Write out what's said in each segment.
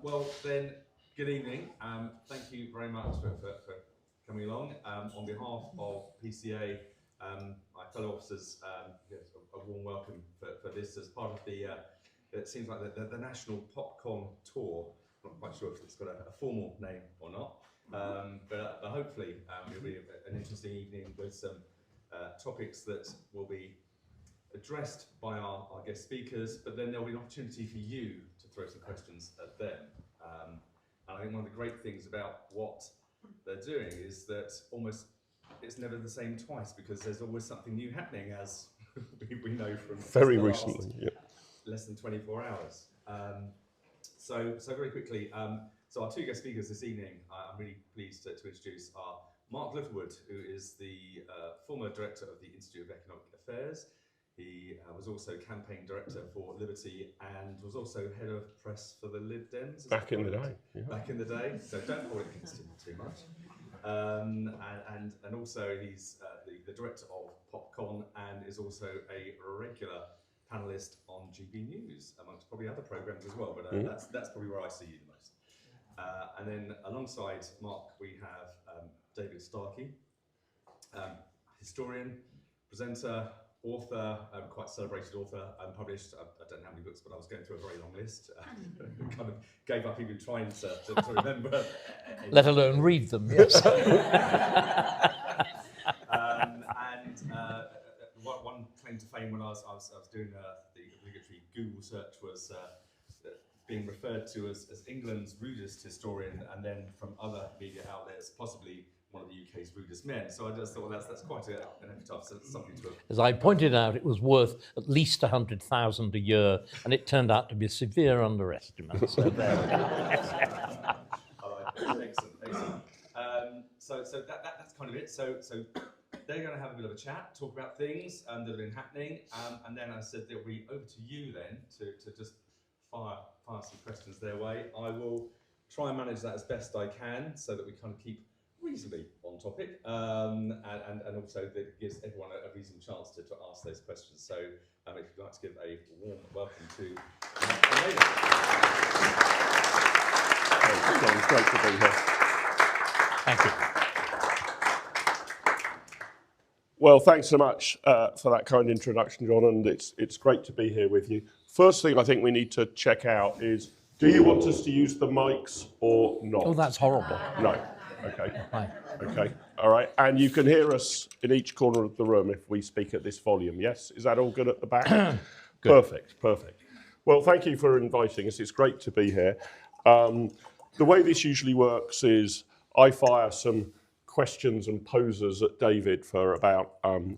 Well, then, good evening. Thank you very much for coming along. On behalf of PCA, my fellow officers, yes, a warm welcome for this as part of the, it seems like the National PopCon Tour. I'm not quite sure if it's got a formal name or not, but hopefully it'll be an interesting evening with some topics that will be addressed by our guest speakers, but then there'll be an opportunity for you to throw some questions at them. And I think one of the great things about what they're doing is that almost it's never the same twice, because there's always something new happening, as we know from very recently, less than 24 hours. So very quickly, so our two guest speakers this evening, I'm really pleased to introduce are Mark Littlewood, who is the former director of the Institute of Economic Affairs. He was also campaign director for Liberty and was also head of press for the Lib Dems. Back in the day. Yeah. Back in the day, so don't hold it against him too much. And also he's the director of PopCon and is also a regular panellist on GB News, amongst probably other programmes as well, but that's probably where I see you the most. And then alongside Mark, we have David Starkey, historian, presenter, author, quite celebrated author, published, I don't know how many books, but I was going through a very long list. Kind of gave up even trying to remember. Let alone read them, yes. One claim to fame when I was doing the obligatory Google search was being referred to as England's rudest historian, and then from other media outlets, possibly one of the UK's rudest men. So I just thought, well, that's quite an epitaph, so it's something to have. As I pointed out, it was worth at least 100,000 a year, and it turned out to be a severe underestimate. So there. Excellent. So that's kind of it. So they're going to have a bit of a chat, talk about things that have been happening, and then I said they'll be over to you then to just fire some questions their way. I will try and manage that as best I can, so that we kind of keep reasonably on topic, and also that it gives everyone a reasonable chance to ask those questions. So if you'd like to give a warm welcome to David. It's great to be here. Thank you. Well, thanks so much for that kind introduction, John, and it's great to be here with you. First thing I think we need to check out is, do you want us to use the mics or not? Oh, that's horrible. No. Okay. Right. Okay. All right. And you can hear us in each corner of the room if we speak at this volume. Yes? Is that all good at the back? Perfect. Well, thank you for inviting us. It's great to be here. The way this usually works is I fire some questions and posers at David for about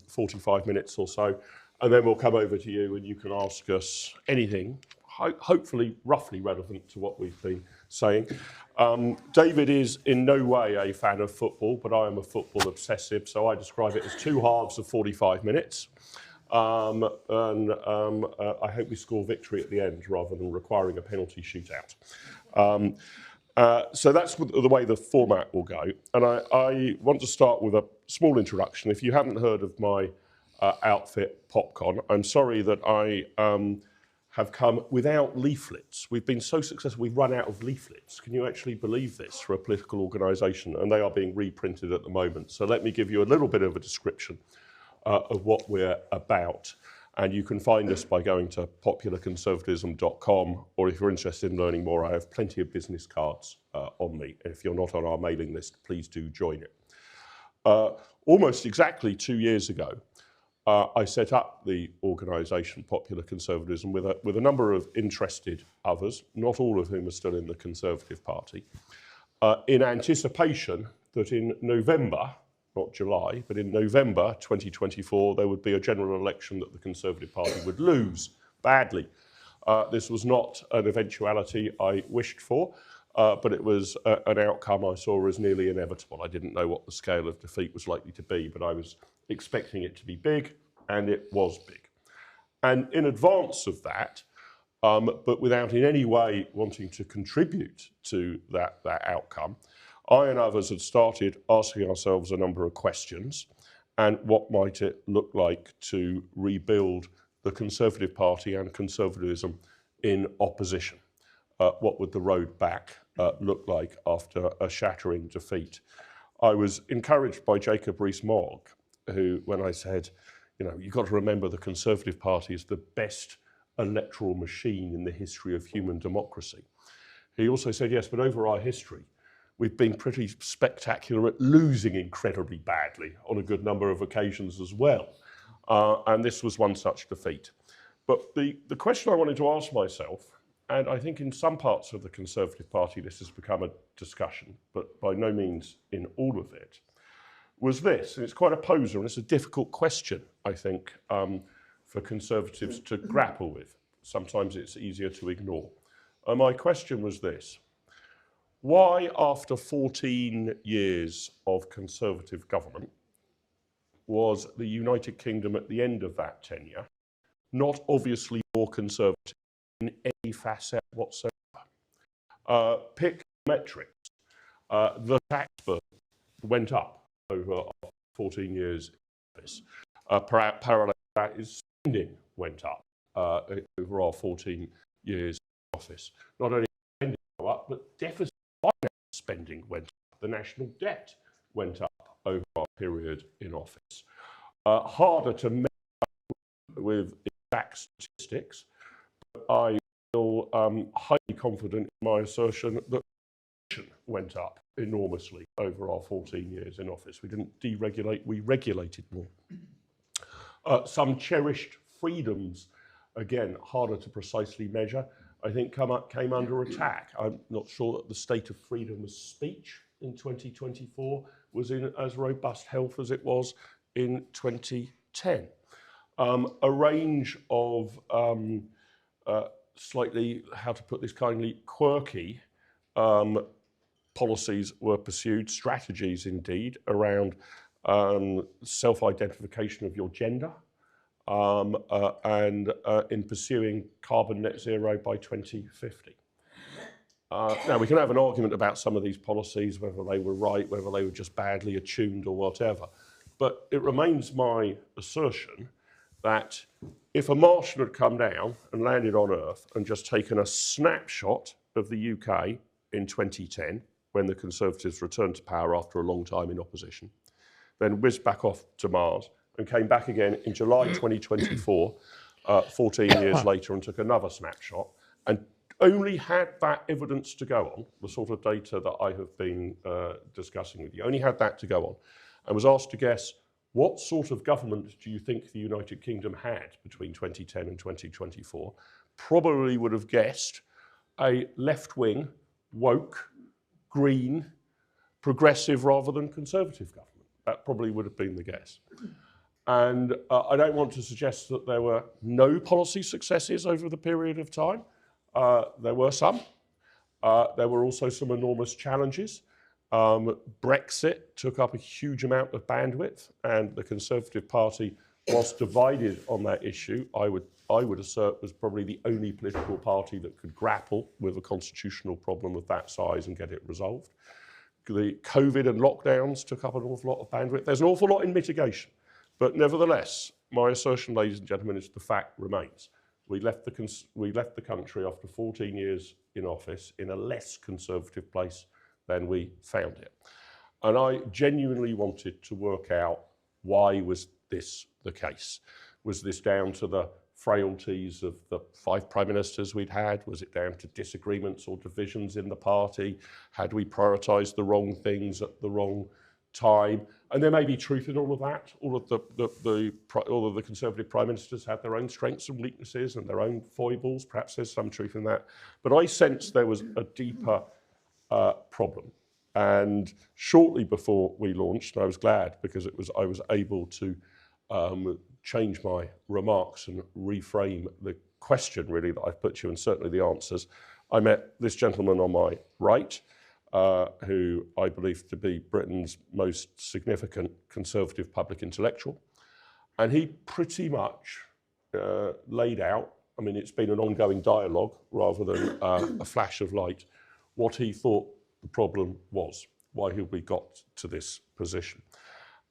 45 minutes or so, and then we'll come over to you and you can ask us anything, hopefully roughly relevant to what we've been saying. David is in no way a fan of football, but I am a football obsessive, so I describe it as two halves of 45 minutes. I hope we score victory at the end rather than requiring a penalty shootout. So that's the way the format will go. And I want to start with a small introduction. If you haven't heard of my outfit, PopCon, I'm sorry that I have come without leaflets. We've been so successful, we've run out of leaflets. Can you actually believe this for a political organisation? And they are being reprinted at the moment. So let me give you a little bit of a description of what we're about. And you can find us by going to popularconservatism.com, or if you're interested in learning more, I have plenty of business cards on me. And if you're not on our mailing list, please do join it. Almost exactly 2 years ago, I set up the organisation Popular Conservatism with a number of interested others, not all of whom are still in the Conservative Party, in anticipation that in November, not July, but in November 2024, there would be a general election that the Conservative Party would lose badly. This was not an eventuality I wished for, but it was an outcome I saw as nearly inevitable. I didn't know what the scale of defeat was likely to be, but I was expecting it to be big, and it was big. And in advance of that, but without in any way wanting to contribute to that outcome, I and others had started asking ourselves a number of questions, and what might it look like to rebuild the Conservative Party and conservatism in opposition. what would the road back look like after a shattering defeat. I was encouraged by Jacob Rees-Mogg, who, when I said, you know, you've got to remember the Conservative Party is the best electoral machine in the history of human democracy. He also said, yes, but over our history, we've been pretty spectacular at losing incredibly badly on a good number of occasions as well. And this was one such defeat. But the question I wanted to ask myself, and I think in some parts of the Conservative Party this has become a discussion, but by no means in all of it, was this, and it's quite a poser, and it's a difficult question, I think, for Conservatives to grapple with. Sometimes it's easier to ignore. My question was this: why, after 14 years of Conservative government, was the United Kingdom at the end of that tenure not obviously more Conservative in any facet whatsoever? Pick metrics. The tax burden went up over 14 years in office. Parallel to that is spending went up over our 14 years in office. Not only spending went up, but deficit finance spending went up. The national debt went up over our period in office. Harder to measure with exact statistics, but I feel highly confident in my assertion that went up enormously over our 14 years in office. We didn't deregulate, we regulated more. Some cherished freedoms, again, harder to precisely measure, I think came under attack. I'm not sure that the state of freedom of speech in 2024 was in as robust health as it was in 2010. A range of slightly, how to put this kindly, quirky policies were pursued, strategies indeed, around self-identification of your gender and in pursuing carbon net zero by 2050. Now, we can have an argument about some of these policies, whether they were right, whether they were just badly attuned or whatever. But it remains my assertion that if a Martian had come down and landed on Earth and just taken a snapshot of the UK in 2010, when the Conservatives returned to power after a long time in opposition, then whizzed back off to Mars and came back again in July 2024, 14 years later, and took another snapshot, and only had that evidence to go on, the sort of data that I have been discussing with you, only had that to go on, and was asked to guess, what sort of government do you think the United Kingdom had between 2010 and 2024? Probably would have guessed a left-wing, woke, green, progressive rather than conservative government. That probably would have been the guess. And I don't want to suggest that there were no policy successes over the period of time. There were some. There were also some enormous challenges. Brexit took up a huge amount of bandwidth, and the Conservative Party, whilst divided on that issue, I would assert was probably the only political party that could grapple with a constitutional problem of that size and get it resolved. The COVID and lockdowns took up an awful lot of bandwidth. There's an awful lot in mitigation, but nevertheless, my assertion, ladies and gentlemen, is the fact remains. We left the country after 14 years in office in a less conservative place than we found it. And I genuinely wanted to work out, why was this the case? Was this down to the frailties of the 5 prime ministers we'd had? Was it down to disagreements or divisions in the party? Had we prioritised the wrong things at the wrong time? And there may be truth in all of that. All of the Conservative prime ministers had their own strengths and weaknesses and their own foibles. Perhaps there's some truth in that. But I sensed there was a deeper problem. And shortly before we launched, and I was glad because I was able to change my remarks and reframe the question really that I've put to you, and certainly the answers. I met this gentleman on my right, who I believe to be Britain's most significant Conservative public intellectual. And he pretty much laid out, I mean, it's been an ongoing dialogue rather than a flash of light, what he thought the problem was, why had we got to this position.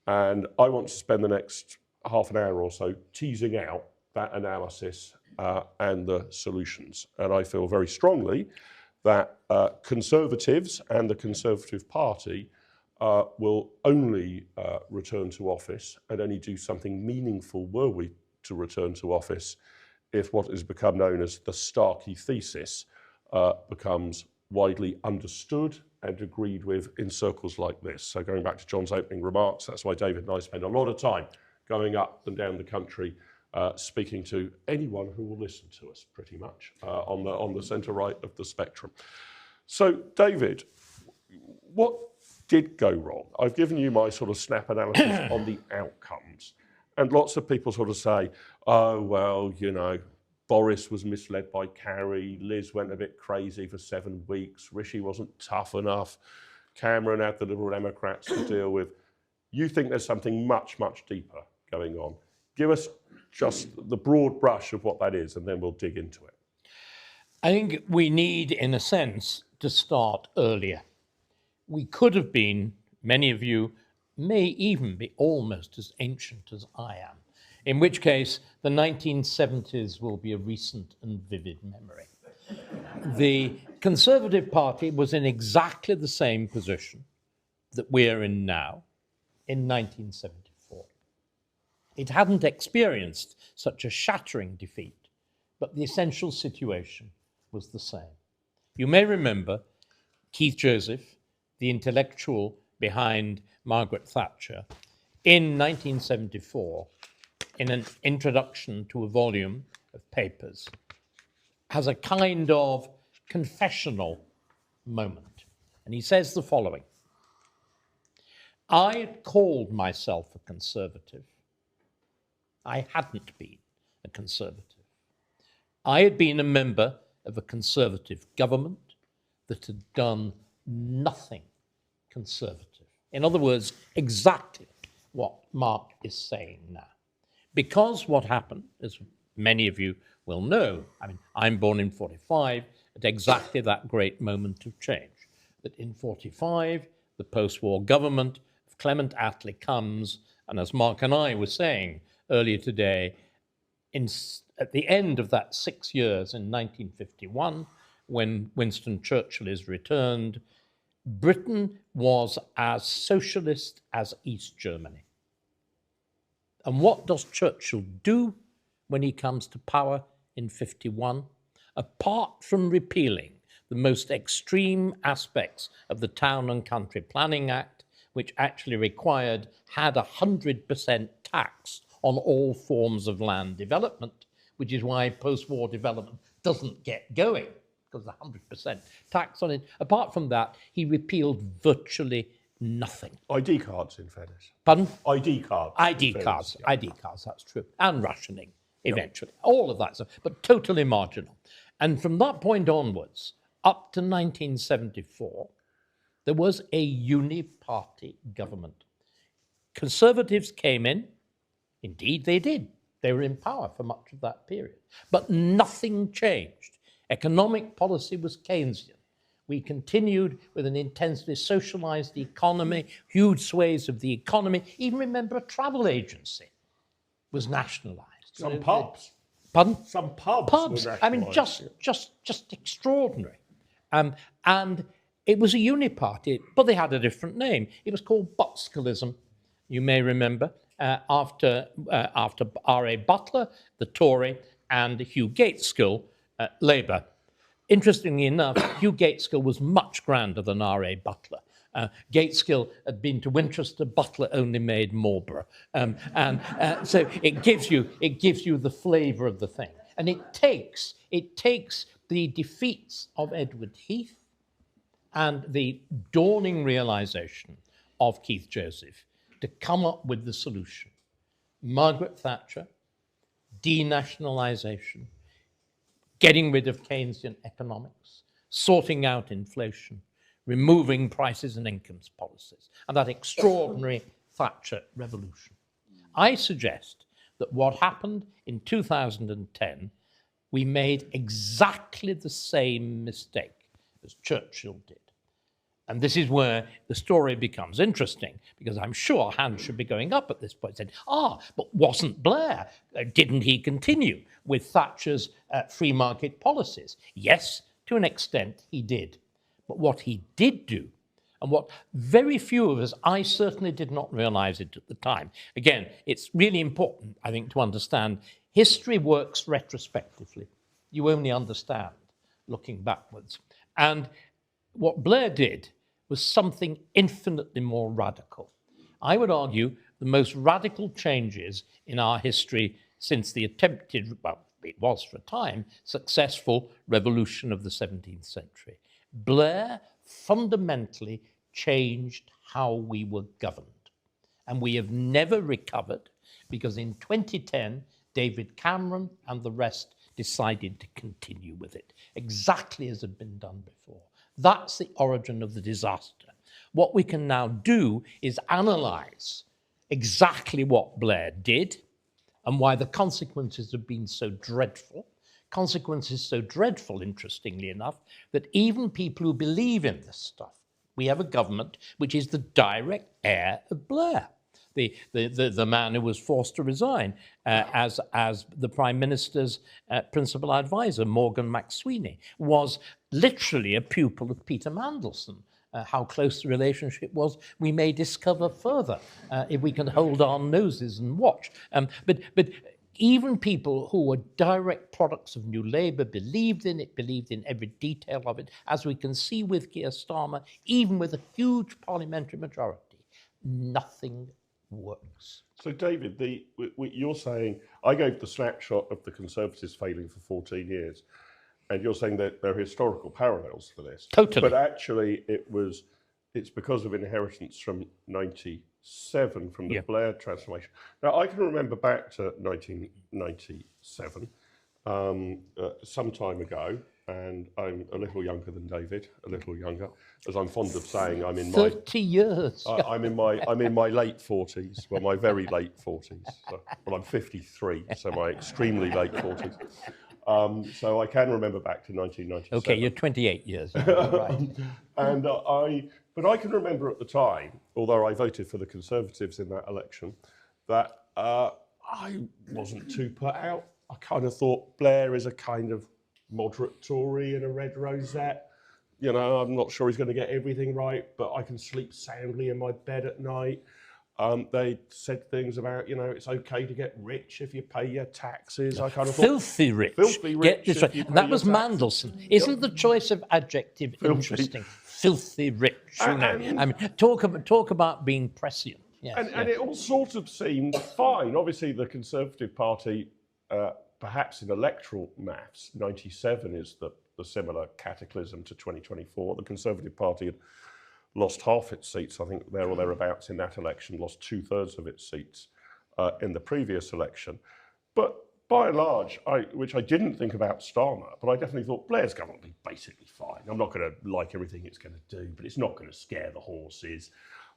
And I want to spend the next half an hour or so teasing out that analysis and the solutions. And I feel very strongly that Conservatives and the Conservative Party will only return to office and only do something meaningful were we to return to office if what has become known as the Starkey thesis becomes widely understood and agreed with in circles like this. So going back to John's opening remarks, that's why David and I spend a lot of time going up and down the country speaking to anyone who will listen to us, pretty much, on the centre-right of the spectrum. So, David, what did go wrong? I've given you my sort of snap analysis on the outcomes. And lots of people sort of say, oh, well, you know, Boris was misled by Carrie, Liz went a bit crazy for 7 weeks, Rishi wasn't tough enough, Cameron had the Liberal Democrats to deal with. You think there's something much, much deeper going on. Give us just the broad brush of what that is, and then we'll dig into it. I think we need, in a sense, to start earlier. We could have been, many of you may even be almost as ancient as I am, in which case the 1970s will be a recent and vivid memory. The Conservative Party was in exactly the same position that we're in now in 1974. It hadn't experienced such a shattering defeat, but the essential situation was the same. You may remember Keith Joseph, the intellectual behind Margaret Thatcher, in 1974, in an introduction to a volume of papers, has a kind of confessional moment. And he says the following: I had called myself a conservative. I hadn't been a conservative. I had been a member of a conservative government that had done nothing conservative. In other words, exactly what Mark is saying now. Because what happened, as many of you will know, I mean, I'm born in 45, at exactly that great moment of change, that in 45, the post-war government of Clement Attlee comes, and as Mark and I were saying earlier today, at the end of that 6 years in 1951, when Winston Churchill is returned, Britain was as socialist as East Germany. And what does Churchill do when he comes to power in 51? Apart from repealing the most extreme aspects of the Town and Country Planning Act, which actually had 100% tax on all forms of land development, which is why post-war development doesn't get going, because the 100% tax on it. Apart from that, he repealed virtually nothing. ID cards, in fairness. Pardon? ID cards. ID cards, yeah. ID cards, that's true. And rationing, eventually. Yep. All of that stuff, but totally marginal. And from that point onwards, up to 1974, there was a uni-party government. Conservatives came in. Indeed, they did. They were in power for much of that period. But nothing changed. Economic policy was Keynesian. We continued with an intensely socialized economy, huge swathes of the economy. Even remember, a travel agency was nationalized. Some pubs. Pardon? Some pubs. Pubs. I mean, just extraordinary. And it was a uni-party, but they had a different name. It was called Butskellism, you may remember, after R.A. Butler, the Tory, and Hugh Gaitskell, Labour. Interestingly enough, Hugh Gaitskell was much grander than R.A. Butler. Gaitskell had been to Winchester, Butler only made Marlborough. So it gives you the flavour of the thing. And it takes the defeats of Edward Heath and the dawning realisation of Keith Joseph to come up with the solution. Margaret Thatcher, denationalisation, getting rid of Keynesian economics, sorting out inflation, removing prices and incomes policies, and that extraordinary Thatcher revolution. I suggest that what happened in 2010, we made exactly the same mistake as Churchill did. And this is where the story becomes interesting, because I'm sure hands should be going up at this point, saying, but wasn't Blair, didn't he continue with Thatcher's free market policies? Yes, To an extent, he did. But what he did do, and what very few of us, I certainly did not realize it at the time. Again, it's really important, I think, to understand history works retrospectively. You only understand looking backwards. And what Blair did was something infinitely more radical. I would argue the most radical changes in our history since the attempted, well, it was for a time, successful revolution of the 17th century. Blair fundamentally changed how we were governed. And we have never recovered because in 2010, David Cameron and the rest decided to continue with it, exactly as had been done before. That's the origin of the disaster. What we can now do is analyze exactly what Blair did and why the consequences have been so dreadful. Consequences so dreadful, interestingly enough, that even people who believe in this stuff, we have a government which is the direct heir of Blair. The man who was forced to resign as the Prime Minister's principal advisor, Morgan McSweeney, was literally a pupil of Peter Mandelson. How close the relationship was, we may discover further if we can hold our noses and watch. But even people who were direct products of New Labour believed in it, believed in every detail of it, as we can see with Keir Starmer, even with a huge parliamentary majority. Nothing works. So, David, you're saying, I gave the snapshot of the Conservatives failing for 14 years, and you're saying that there are historical parallels for this. Totally. But actually, it's because of inheritance from 97, from the Blair transformation. Now, I can remember back to 1997, some time ago, and I'm a little younger than David, a little younger, as I'm fond of saying. I'm in my 30 years. I'm in my late 40s, well, my very late 40s. So, well, I'm 53, so my extremely late 40s. So I can remember back to 1997. Okay, you're 28 years. Right. And but I can remember at the time, although I voted for the Conservatives in that election, that I wasn't too put out. I kind of thought Blair is a kind of moderate Tory in a red rosette. You know, I'm not sure he's going to get everything right, but I can sleep soundly in my bed at night. They said things about, you know, it's okay to get rich if you pay your taxes. I kind of filthy rich. Filthy rich. Get this right. And that was Mandelson. Isn't the choice of adjective interesting? Filthy rich. You know, I mean, talk about being prescient. Yes, and it all sort of seemed fine. Obviously, the Conservative Party, perhaps in electoral maths, 97 is the similar cataclysm to 2024. The Conservative Party had lost half its seats, I think there or thereabouts in that election, lost 2/3 of its seats in the previous election. But by and large, which I didn't think about Starmer, but I definitely thought Blair's government will be basically fine. I'm not going to like everything it's going to do, but it's not going to scare the horses.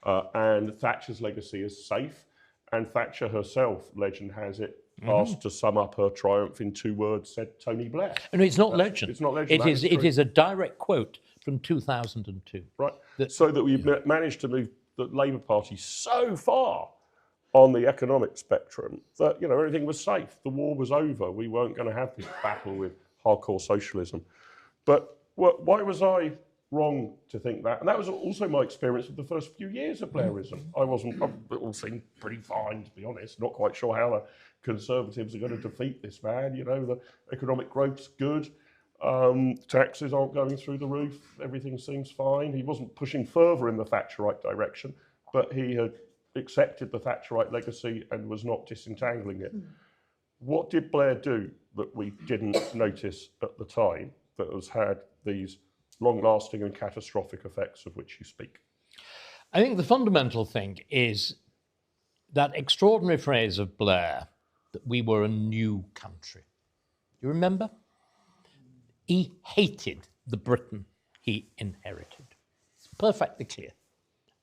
And Thatcher's legacy is safe. And Thatcher herself, legend has it, asked to sum up her triumph in 2 words, said Tony Blair. No, it's not legend. It's not legend. It is a direct quote from 2002. Right. So that we managed to move the Labour Party so far on the economic spectrum that, you know, everything was safe. The war was over. We weren't going to have this battle with hardcore socialism. But why was I wrong to think that? And that was also my experience of the first few years of Blairism. It all seemed pretty fine, to be honest. Not quite sure how the Conservatives are going to defeat this man. You know, the economic growth's good. Taxes aren't going through the roof. Everything seems fine. He wasn't pushing further in the Thatcherite direction, but he had accepted the Thatcherite legacy and was not disentangling it. What did Blair do that we didn't notice at the time that has had these long-lasting and catastrophic effects of which you speak? I think the fundamental thing is that extraordinary phrase of Blair that we were a new country. You remember? He hated the Britain he inherited. It's perfectly clear.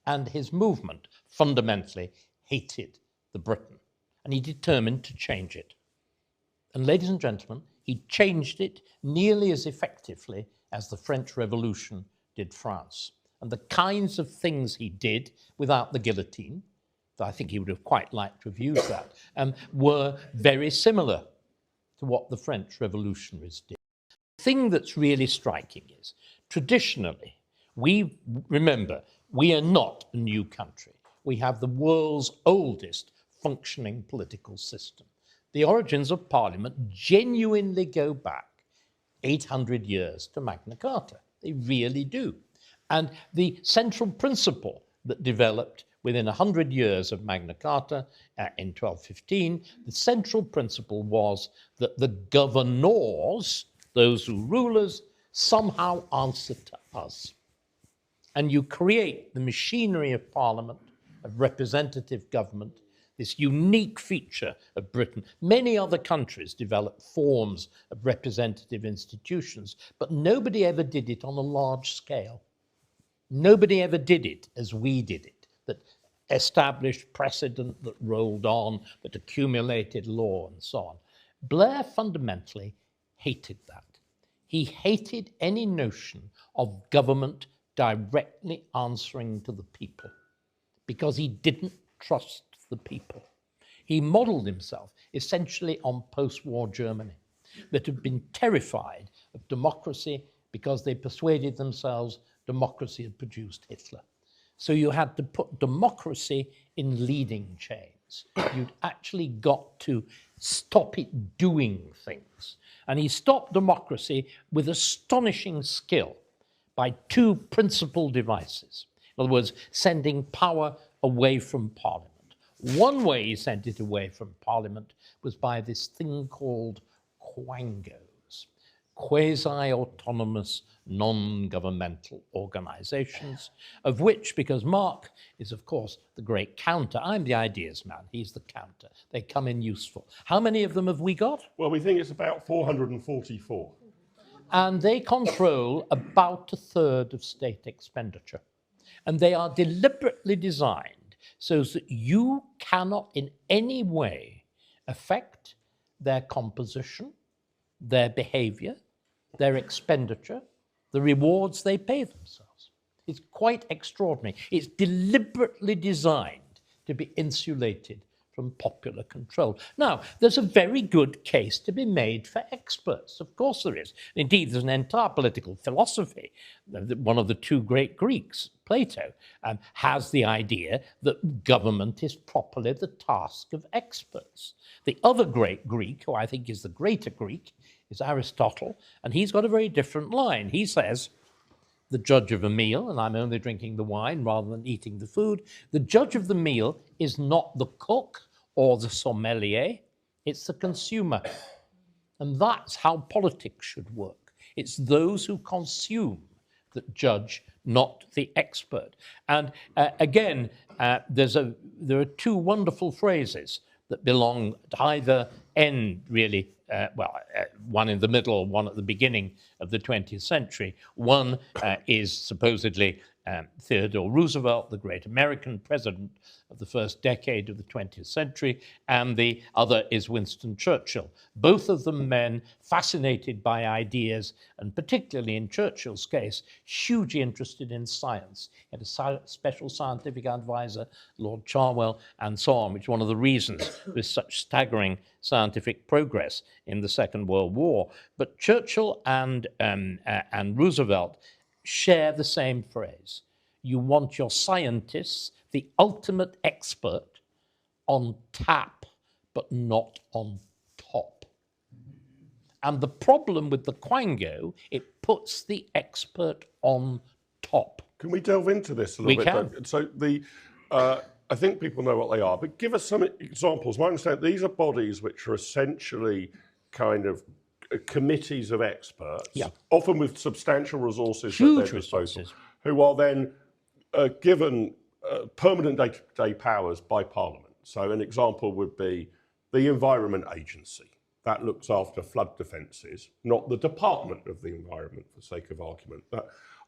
And his movement fundamentally hated the Britain. And he determined to change it. And ladies and gentlemen, he changed it nearly as effectively as the French Revolution did France. And the kinds of things he did without the guillotine, though I think he would have quite liked to have used that, were very similar to what the French revolutionaries did. The thing that's really striking is, traditionally, remember, we are not a new country. We have the world's oldest functioning political system. The origins of Parliament genuinely go back 800 years to Magna Carta. They really do. And the central principle that developed within 100 years of Magna Carta in 1215, the central principle was that the governors, those who rule us, somehow answer to us. And you create the machinery of Parliament, of representative government, this unique feature of Britain. Many other countries developed forms of representative institutions, but nobody ever did it on a large scale. Nobody ever did it as we did it, that established precedent, that rolled on, that accumulated law and so on. Blair fundamentally hated that. He hated any notion of government directly answering to the people because he didn't trust the people. He modeled himself essentially on post-war Germany, that had been terrified of democracy because they persuaded themselves democracy had produced Hitler. So you had to put democracy in leading chains. You'd actually got to stop it doing things. And he stopped democracy with astonishing skill by two principal devices. In other words, sending power away from Parliament. One way he sent it away from Parliament was by this thing called quangos, quasi-autonomous, non-governmental organizations, of which, because Mark is, of course, the great counter, I'm the ideas man, he's the counter. They come in useful. How many of them have we got? Well, we think it's about 444. And they control about a third of state expenditure. And they are deliberately designed so that you cannot in any way affect their composition, their behavior, their expenditure, the rewards they pay themselves. It's quite extraordinary. It's deliberately designed to be insulated from popular control. Now, there's a very good case to be made for experts. Of course there is. Indeed, there's an entire political philosophy. One of the two great Greeks, Plato, has the idea that government is properly the task of experts. The other great Greek, who I think is the greater Greek, is Aristotle, and he's got a very different line. He says, the judge of a meal, and I'm only drinking the wine rather than eating the food, the judge of the meal is not the cook or the sommelier, it's the consumer. And that's how politics should work. It's those who consume that judge, not the expert. And again, there are two wonderful phrases that belong to either end, really, one in the middle, one at the beginning of the 20th century. One is supposedly Theodore Roosevelt, the great American president of the first decade of the 20th century, and the other is Winston Churchill. Both of them men fascinated by ideas, and particularly in Churchill's case, hugely interested in science. He had a special scientific advisor, Lord Cherwell, and so on, which is one of the reasons there's such staggering scientific progress in the Second World War. But Churchill and Roosevelt share the same phrase. You want your scientists, the ultimate expert, on tap, but not on top. And the problem with the quango, it puts the expert on top. Can we delve into this a little bit? We can. So I think people know what they are, but give us some examples. My understanding, these are bodies which are essentially kind of committees of experts, often with substantial resources Huge at their disposal, who are then given permanent day-to-day powers by Parliament. So an example would be the Environment Agency. That looks after flood defences, not the Department of the Environment, for sake of argument,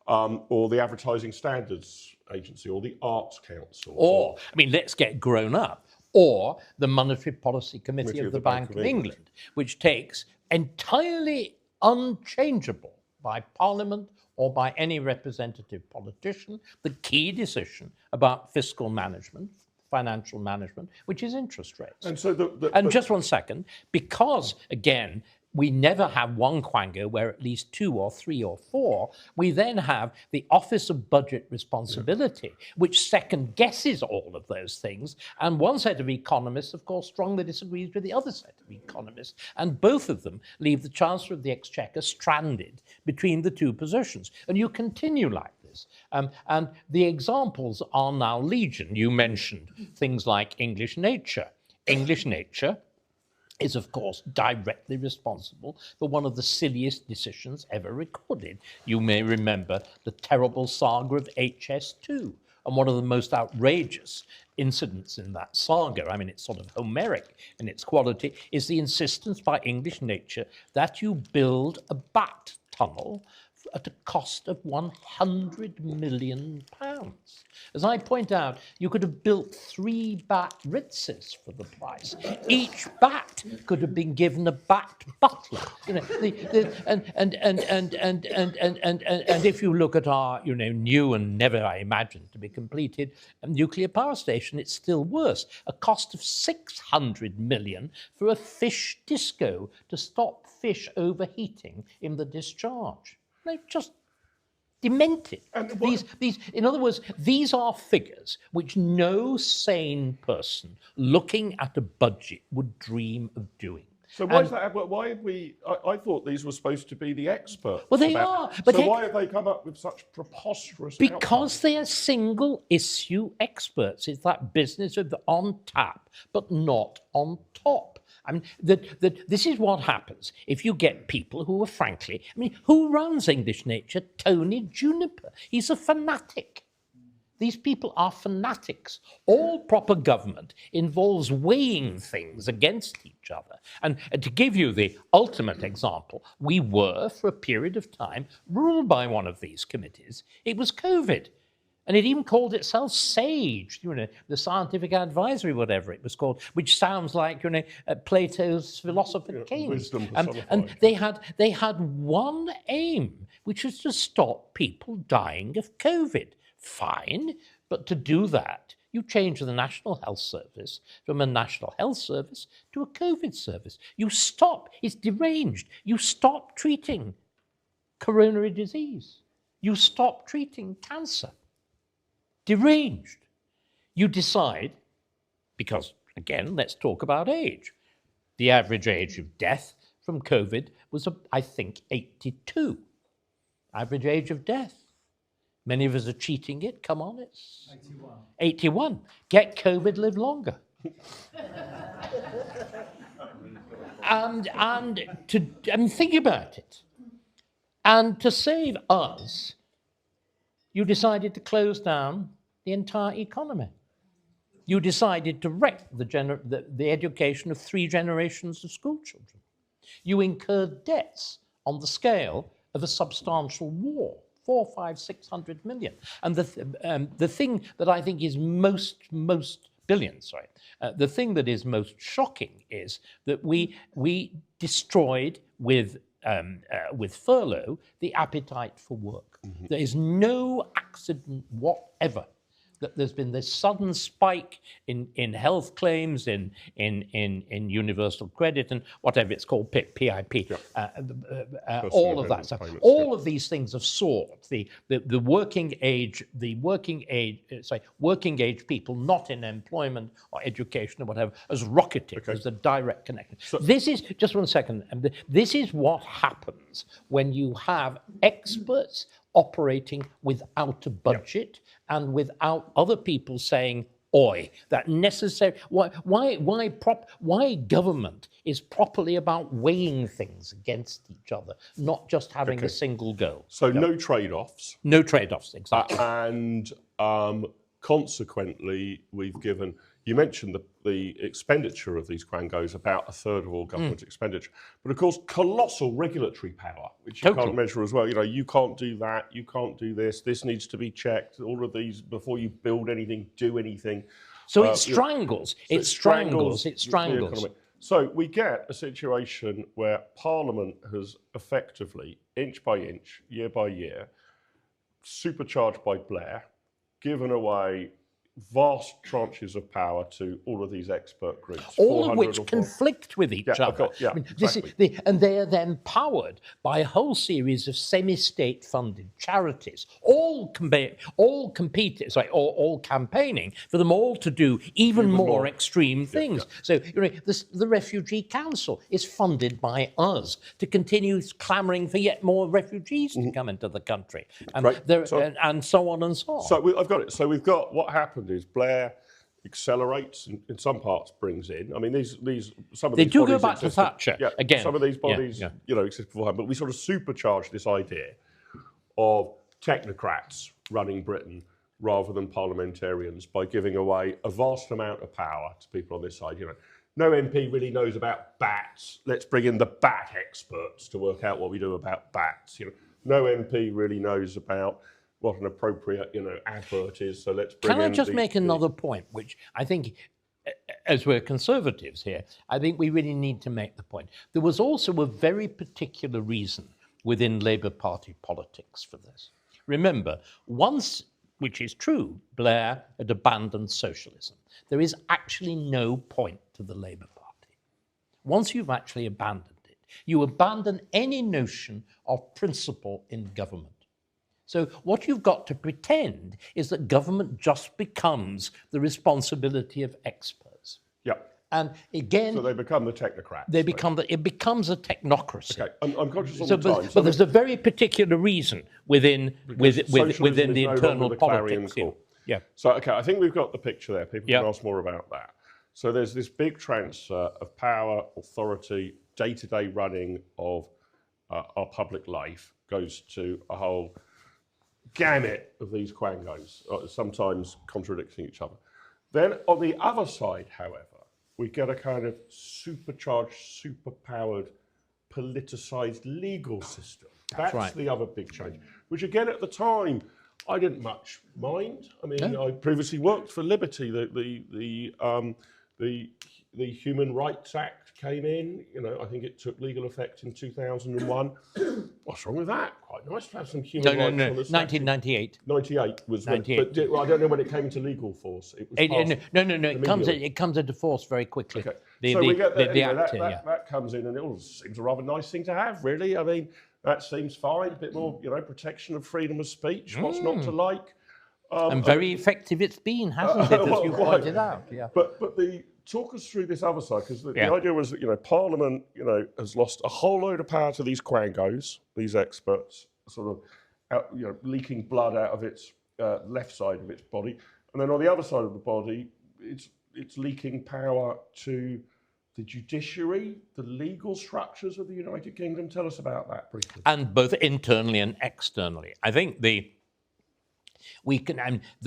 or the Advertising Standards Agency, or the Arts Council. Or, I mean, let's get grown up. Or the Monetary Policy Committee of the Bank of England, which takes entirely unchangeable by Parliament or by any representative politician the key decision about fiscal management, financial management, which is interest rates. And so and just one second, because, again, we never have one quango where at least 2 or 3 or 4. We then have the Office of Budget Responsibility, which second guesses all of those things. And one set of economists, of course, strongly disagrees with the other set of economists. And both of them leave the Chancellor of the Exchequer stranded between the two positions. And you continue like this. And the examples are now legion. You mentioned things like English nature. English nature is, of course, directly responsible for one of the silliest decisions ever recorded. You may remember the terrible saga of HS2, and one of the most outrageous incidents in that saga, I mean, it's sort of Homeric in its quality, is the insistence by English nature that you build a bat tunnel at a cost of £100 million. As I point out, you could have built 3 bat Ritzes for the price. Each bat could have been given a bat butler. You know, and if you look at our, new and never, I imagine, to be completed nuclear power station, it's still worse. A cost of 600 million for a fish disco to stop fish overheating in the discharge. They're just demented. In other words, these are figures which no sane person looking at a budget would dream of doing. So why is that? Why have we? I thought these were supposed to be the experts. Well, they are. But so why have they come up with such preposterous? Because they are single issue experts. It's that business of the on tap, but not on top. I mean, this is what happens if you get people who are frankly, I mean, who runs English nature? Tony Juniper. He's a fanatic. These people are fanatics. All proper government involves weighing things against each other. And to give you the ultimate example, we were, for a period of time, ruled by one of these committees. It was COVID. And it even called itself SAGE, the Scientific Advisory, whatever it was called, which sounds like, Plato's Philosopher Kings. And they had one aim, which was to stop people dying of COVID. Fine, but to do that, you change the National Health Service from a National Health Service to a COVID service. You stop, it's deranged. You stop treating coronary disease. You stop treating cancer. Deranged. You decide, because again, let's talk about age. The average age of death from COVID was, I think, 82. Average age of death. Many of us are cheating it. Come on, it's 81. 81. Get COVID, live longer. and think about it. And to save us, you decided to close down the entire economy. You decided to wreck the education of 3 generations of school children. You incurred debts on the scale of a substantial war, 400, 500, 600 million. And the thing that I think is most billion, sorry. The thing that is most shocking is that we destroyed with furlough the appetite for work. Mm-hmm. There is no accident whatever that there's been this sudden spike in health claims, in universal credit and whatever it's called, PIP, all of that stuff. Payments, all of these things have soared. The working age people not in employment or education or whatever has rocketed. Okay. There's a direct connection. So, this is, just one second, this is what happens when you have experts operating without a budget and without other people saying, oi, that necessary. Why government is properly about weighing things against each other, not just having a single goal. So no trade-offs. No trade-offs, exactly. And consequently, we've given, you mentioned the expenditure of these quangos, about a third of all government expenditure. But of course, colossal regulatory power, which you can't measure as well. You can't do that, you can't do this needs to be checked, all of these, before you build anything, do anything. So it strangles, it strangles. So we get a situation where Parliament has effectively, inch by inch, year by year, supercharged by Blair, given away vast tranches of power to all of these expert groups. All of 400 which or 400. conflict with each other. Exactly. And they are then powered by a whole series of semi-state funded charities, all campaigning for them all to do even more extreme things. So the Refugee Council is funded by us to continue clamouring for yet more refugees to come into the country, and and so on and so on. So I've got it. So we've got what happened is Blair accelerates and in some parts brings in. I mean, some of they these do bodies go back to Thatcher again. Some of these bodies, exist beforehand, but we sort of supercharge this idea of technocrats running Britain rather than parliamentarians by giving away a vast amount of power to people on this side. No MP really knows about bats. Let's bring in the bat experts to work out what we do about bats. No MP really knows about what an appropriate, advert is. So let's bring in. Can I just make another point, which I think, as we're conservatives here, I think we really need to make the point. There was also a very particular reason within Labour Party politics for this. Remember, once, which is true, Blair had abandoned socialism. There is actually no point to the Labour Party. Once you've actually abandoned it, you abandon any notion of principle in government. So what you've got to pretend is that government just becomes the responsibility of experts. Yeah. And again, so they become the technocrats. It becomes a technocracy. Okay, I'm conscious of the time. But there's a very particular reason within the internal politics. Yeah. So I think we've got the picture there. People can ask more about that. So there's this big transfer of power, authority, day-to-day running of our public life goes to a whole gamut of these quangos, sometimes contradicting each other. Then on the other side, however, we get a kind of supercharged, superpowered, politicised legal system. That's right. The other big change, which again at the time I didn't much mind. I mean, I previously worked for Liberty. The Human Rights Act came in. I think it took legal effect in 2001. What's wrong with that? Quite nice to have some human rights on the 1998. 98 was 98. When, I don't know when it came into legal force. It was it comes into force very quickly. Okay. We get that comes in, and it seems a rather nice thing to have, really. I mean, that seems fine. A bit more, protection of freedom of speech. What's not to like? And very effective it's been, hasn't it, as you pointed out? Yeah. But talk us through this other side, because the idea was that Parliament has lost a whole load of power to these quangos, these experts, sort of leaking blood out of its left side of its body, and then on the other side of the body, it's leaking power to the judiciary, the legal structures of the United Kingdom. Tell us about that briefly. And both internally and externally. I think there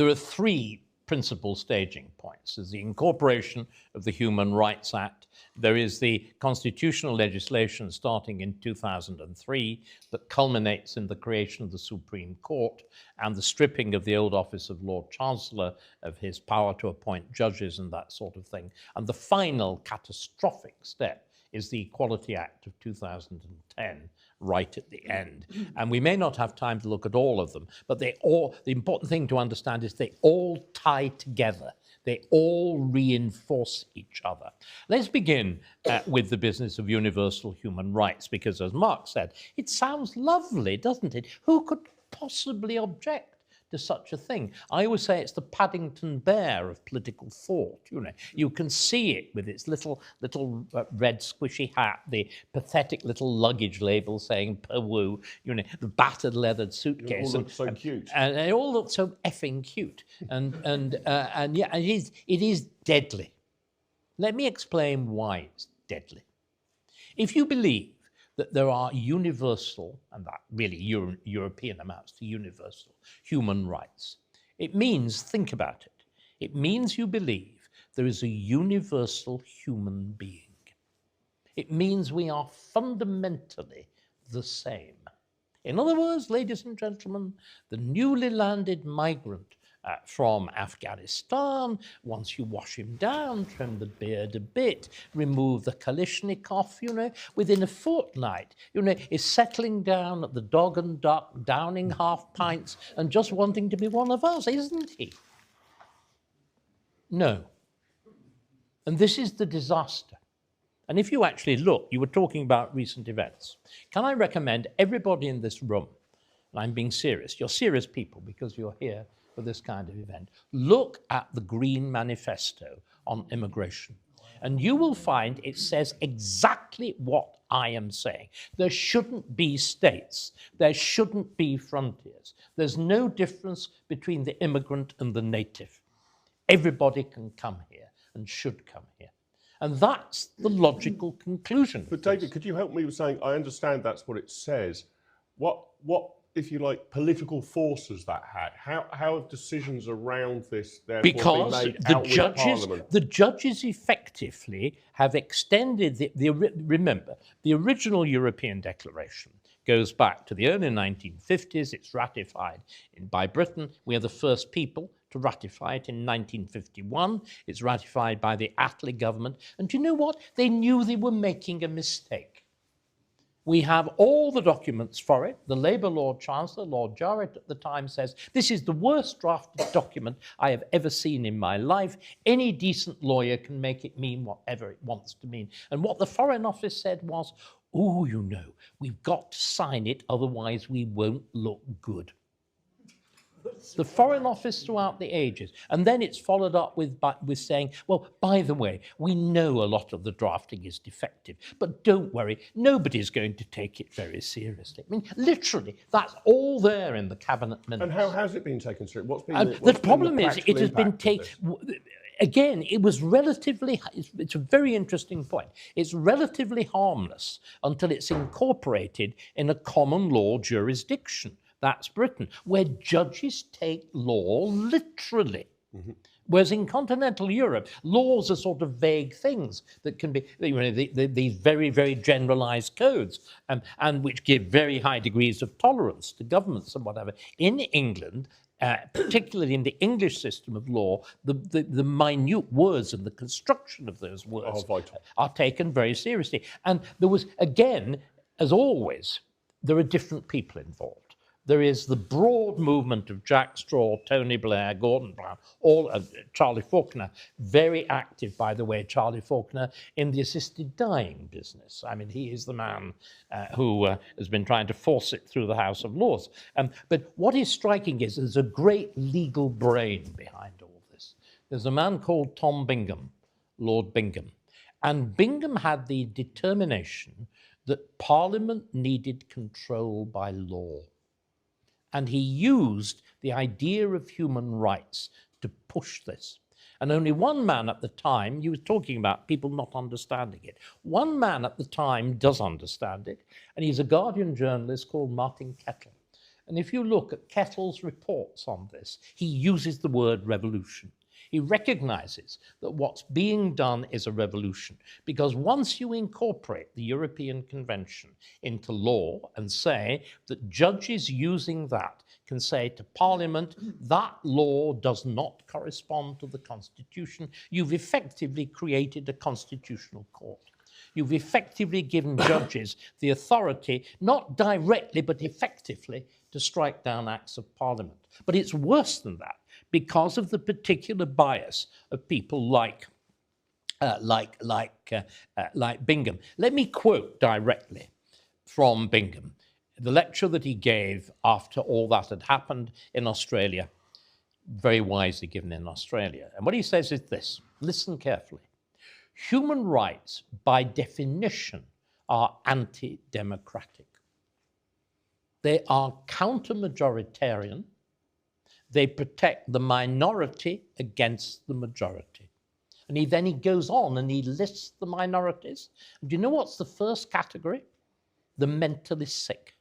are three principal staging points. There's the incorporation of the Human Rights Act. There is the constitutional legislation starting in 2003 that culminates in the creation of the Supreme Court and the stripping of the old office of Lord Chancellor of his power to appoint judges and that sort of thing. And the final catastrophic step is the Equality Act of 2010, right at the end. And we may not have time to look at all of them, but the important thing to understand is they all tie together. They all reinforce each other. Let's begin with the business of universal human rights, because as Mark said, it sounds lovely, doesn't it? Who could possibly object to such a thing? I always say it's the Paddington Bear of political thought. You can see it with its little red squishy hat, the pathetic little luggage label saying "Poole," the battered leathered suitcase. It all looks so cute, and they all look so effing cute. And it is deadly. Let me explain why it's deadly. If you believe that there are universal, and that really European amounts to universal, human rights. It means, think about it, it means you believe there is a universal human being. It means we are fundamentally the same. In other words, ladies and gentlemen, the newly landed migrant from Afghanistan, once you wash him down, trim the beard a bit, remove the Kalashnikov, within a fortnight, is settling down at the Dog and Duck, downing half pints and just wanting to be one of us, isn't he? No. And this is the disaster. And if you actually look, you were talking about recent events. Can I recommend everybody in this room, and I'm being serious, you're serious people because you're here for this kind of event, look at the Green Manifesto on immigration. And you will find it says exactly what I am saying. There shouldn't be states. There shouldn't be frontiers. There's no difference between the immigrant and the native. Everybody can come here and should come here. And that's the logical conclusion. But David, could you help me with saying, I understand that's what it says. What, if you like, political force has that had? How have decisions around this therefore because been made the out with judges, Parliament? the judges effectively have extended remember, the original European Declaration goes back to the early 1950s. It's ratified by Britain. We are the first people to ratify it in 1951. It's ratified by the Attlee government. And do you know what? They knew they were making a mistake. We have all the documents for it. The Labour Lord Chancellor, Lord Jarrett at the time, says, this is the worst drafted document I have ever seen in my life. Any decent lawyer can make it mean whatever it wants to mean. And what the Foreign Office said was, oh, you know, we've got to sign it, otherwise we won't look good. The Foreign Office throughout the ages. And then it's followed up with saying, well, by the way, we know a lot of the drafting is defective, but don't worry, nobody's going to take it very seriously. I mean, literally, that's all there in the Cabinet Minutes. And how has it been taken seriously? What's been the problem is it has been taken... Again, it was relatively, it's a very interesting point. It's relatively harmless until it's incorporated in a common law jurisdiction. That's Britain, where judges take law literally. Mm-hmm. Whereas in continental Europe, laws are sort of vague things that can be, you know, these very, very generalized codes, and which give very high degrees of tolerance to governments and whatever. In England, particularly in the English system of law, the minute words and the construction of those words are taken very seriously. And there was, again, as always, there are different people involved. There is the broad movement of Jack Straw, Tony Blair, Gordon Brown, all Charlie Faulkner, very active, by the way, Charlie Faulkner, in the assisted dying business. I mean, he is the man who has been trying to force it through the House of Lords. But what is striking is there's a great legal brain behind all this. There's a man called Tom Bingham, Lord Bingham. And Bingham had the determination that Parliament needed control by law. And he used the idea of human rights to push this. And only one man at the time, you were talking about people not understanding it. One man at the time does understand it, and he's a Guardian journalist called Martin Kettle. And if you look at Kettle's reports on this, he uses the word revolution. He recognizes that what's being done is a revolution, because once you incorporate the European Convention into law and say that judges using that can say to Parliament, that law does not correspond to the Constitution, you've effectively created a constitutional court. You've effectively given judges the authority, not directly but effectively, to strike down acts of Parliament. But it's worse than that, because of the particular bias of people like Bingham. Let me quote directly from Bingham, the lecture that he gave after all that had happened in Australia, very wisely given in Australia. And what he says is this, listen carefully. Human rights, by definition, are anti-democratic. They are counter-majoritarian. They protect the minority against the majority. And he goes on and he lists the minorities. And do you know what's the first category? The mentally sick.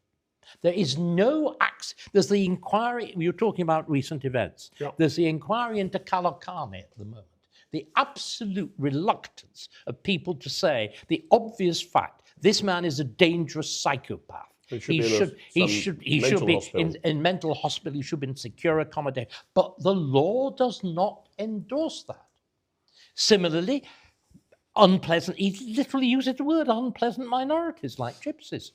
There is no access. There's the inquiry, we were talking about recent events. Yep. There's the inquiry into Kalokane at the moment. The absolute reluctance of people to say the obvious fact, this man is a dangerous psychopath. He should be in mental hospital, he should be in secure accommodation. But the law does not endorse that. Similarly, unpleasant, he literally uses the word unpleasant minorities like gypsies.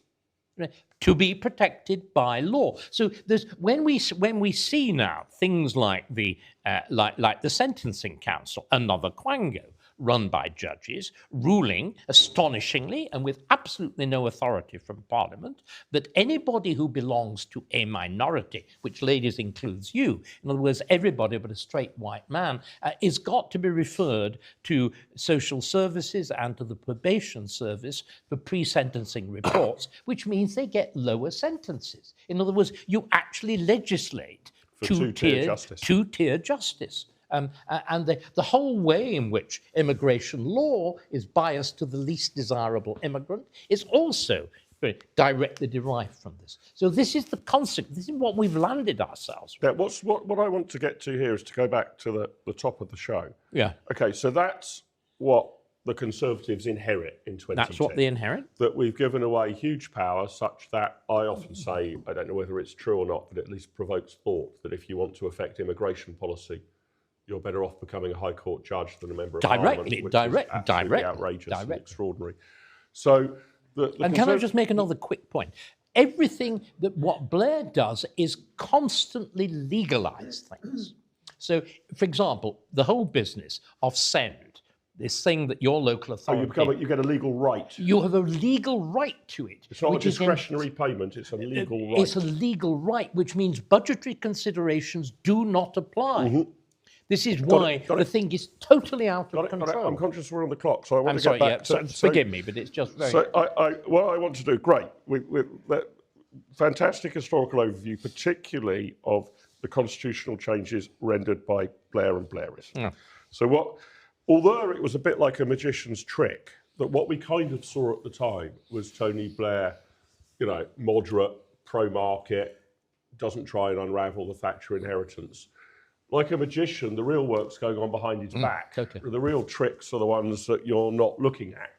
to be protected by law. So when we see now things like the Sentencing Council, another quango run by judges, ruling astonishingly and with absolutely no authority from Parliament that anybody who belongs to a minority, which, ladies, includes you, in other words, everybody but a straight white man, is got to be referred to social services and to the probation service for pre-sentencing reports, which means they get lower sentences. In other words, you actually legislate two-tier justice. And the whole way in which immigration law is biased to the least desirable immigrant is also directly derived from this. So this is the consequence. This is what we've landed ourselves with. Yeah, what I want to get to here is to go back to the top of the show. Yeah. Okay, so that's what the Conservatives inherit in 2010. That's what they inherit. That we've given away huge power such that I often say, I don't know whether it's true or not, but it at least provokes thought that if you want to affect immigration policy, you're better off becoming a High Court judge than a member of Parliament, which is absolutely outrageous and extraordinary. So, and can I just make another quick point? Everything that what Blair does is constantly legalise things. So, for example, the whole business of send, this thing that your local authority... you get a legal right. You have a legal right to it. It's not a discretionary payment, it's a legal right. It's a legal right, which means budgetary considerations do not apply. Mm-hmm. This is why the thing is totally out of control. I'm conscious we're on the clock, so I want to get back to... forgive me, but it's just very... So what I want to do, great, fantastic historical overview, particularly of the constitutional changes rendered by Blair and Blairism. Yeah. So although it was a bit like a magician's trick, that what we kind of saw at the time was Tony Blair, moderate, pro-market, doesn't try and unravel the Thatcher inheritance. Like a magician, the real work's going on behind his back. Okay. The real tricks are the ones that you're not looking at.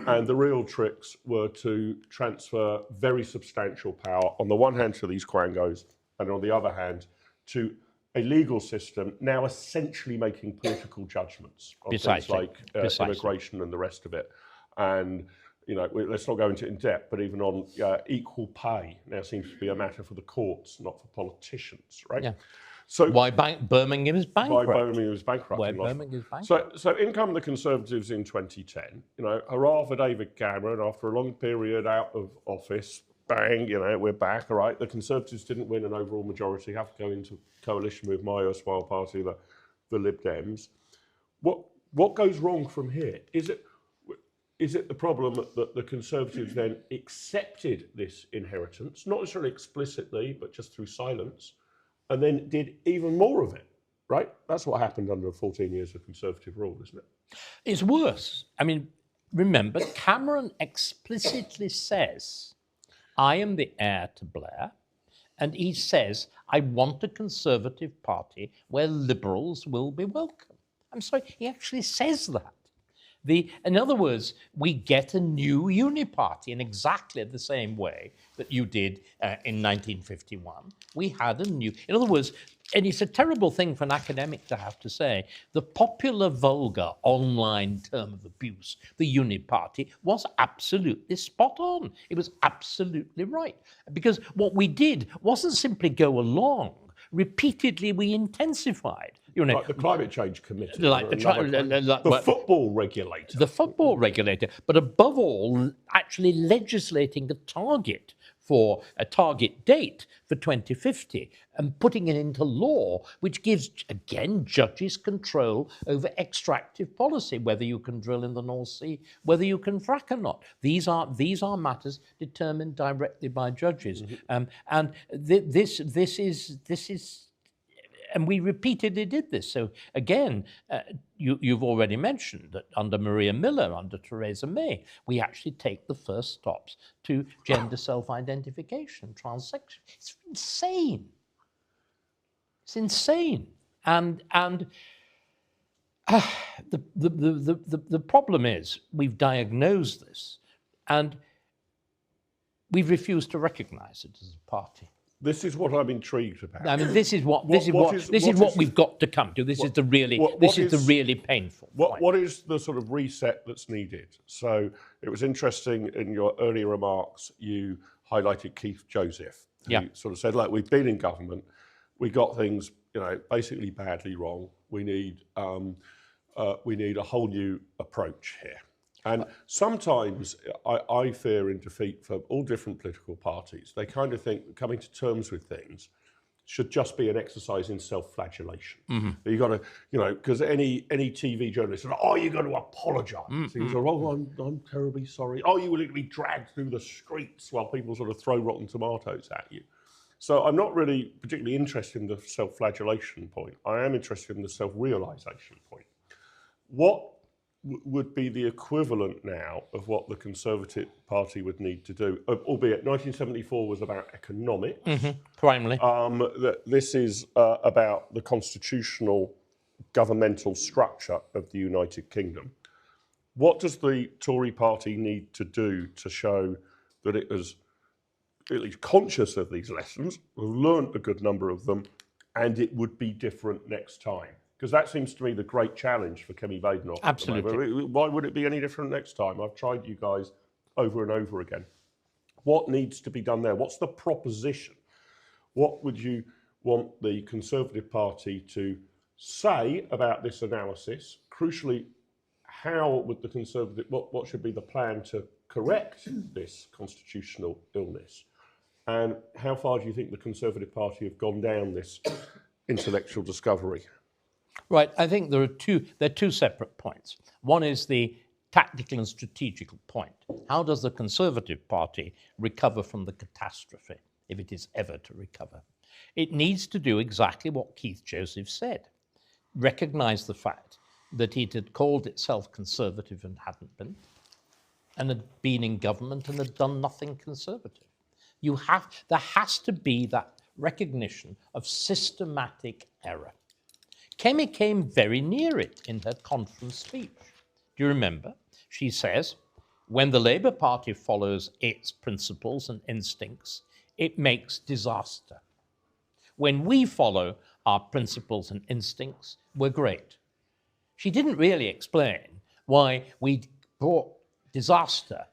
And the real tricks were to transfer very substantial power, on the one hand to these quangos, and on the other hand to a legal system now essentially making political judgments on things like immigration and the rest of it. And let's not go into it in depth, but even on equal pay now seems to be a matter for the courts, not for politicians, right? Yeah. So why Birmingham is bankrupt? Why Birmingham is bankrupt? Why Birmingham is bankrupt? So in come the Conservatives in 2010. Hurrah for David Cameron after a long period out of office. Bang, we're back. All right, the Conservatives didn't win an overall majority. Have to go into coalition with my erstwhile party, the Lib Dems. What goes wrong from here? Is it the problem that the Conservatives then accepted this inheritance, not necessarily explicitly, but just through silence? And then did even more of it, right? That's what happened under 14 years of Conservative rule, isn't it? It's worse. I mean, remember, Cameron explicitly says, I am the heir to Blair, and he says, I want a Conservative party where Liberals will be welcome. I'm sorry, he actually says that. In other words, we get a new uniparty in exactly the same way that you did in 1951. We had a new... In other words, and it's a terrible thing for an academic to have to say, the popular, vulgar, online term of abuse, the uniparty, was absolutely spot on. It was absolutely right. Because what we did wasn't simply go along. Repeatedly, we intensified. Like the Climate Change Committee. The football regulator. The football regulator. But above all, actually legislating the target for a target date for 2050 and putting it into law, which gives, again, judges control over extractive policy, whether you can drill in the North Sea, whether you can frack or not. These are matters determined directly by judges. Mm-hmm. This is and we repeatedly did this. So again, you've already mentioned that under Maria Miller, under Theresa May, we actually take the first steps to gender self-identification, transsexual. It's insane. It's insane. And the problem is we've diagnosed this and we've refused to recognise it as a party. This is what I'm intrigued about. I mean, this is what we've got to come to. This is the really painful point. What is the sort of reset that's needed? So it was interesting in your earlier remarks. You highlighted Keith Joseph, who Yeah. sort of said, look, we've been in government, we got things, basically badly wrong. We need a whole new approach here. And sometimes I fear in defeat for all different political parties. They kind of think coming to terms with things should just be an exercise in self-flagellation. You got to, because any TV journalist says, "Oh, you got to apologise." So you say, "Oh, I'm terribly sorry." "Oh, you will be dragged through the streets while people sort of throw rotten tomatoes at you." So I'm not really particularly interested in the self-flagellation point. I am interested in the self-realisation point. What would be the equivalent now of what the Conservative Party would need to do, albeit 1974 was about economics. Primarily. This is about the constitutional governmental structure of the United Kingdom. What does the Tory party need to do to show that it is at least conscious of these lessons, learned a good number of them, and it would be different next time? Because that seems to me the great challenge for Kemi Badenoch. Absolutely. Why would it be any different next time? I've tried you guys over and over again. What needs to be done there? What's the proposition? What would you want the Conservative Party to say about this analysis? Crucially, how would the Conservative, what should be the plan to correct this constitutional illness? And how far do you think the Conservative Party have gone down this intellectual discovery? Right, I think there are two separate points. One is the tactical and strategical point. How does the Conservative Party recover from the catastrophe, if it is ever to recover? It needs to do exactly what Keith Joseph said. Recognise the fact that it had called itself Conservative and hadn't been, and had been in government and had done nothing Conservative. There has to be that recognition of systematic error. Kemi came very near it in her conference speech. Do you remember? She says, when the Labour Party follows its principles and instincts, it makes disaster. When we follow our principles and instincts, we're great. She didn't really explain why we brought disaster,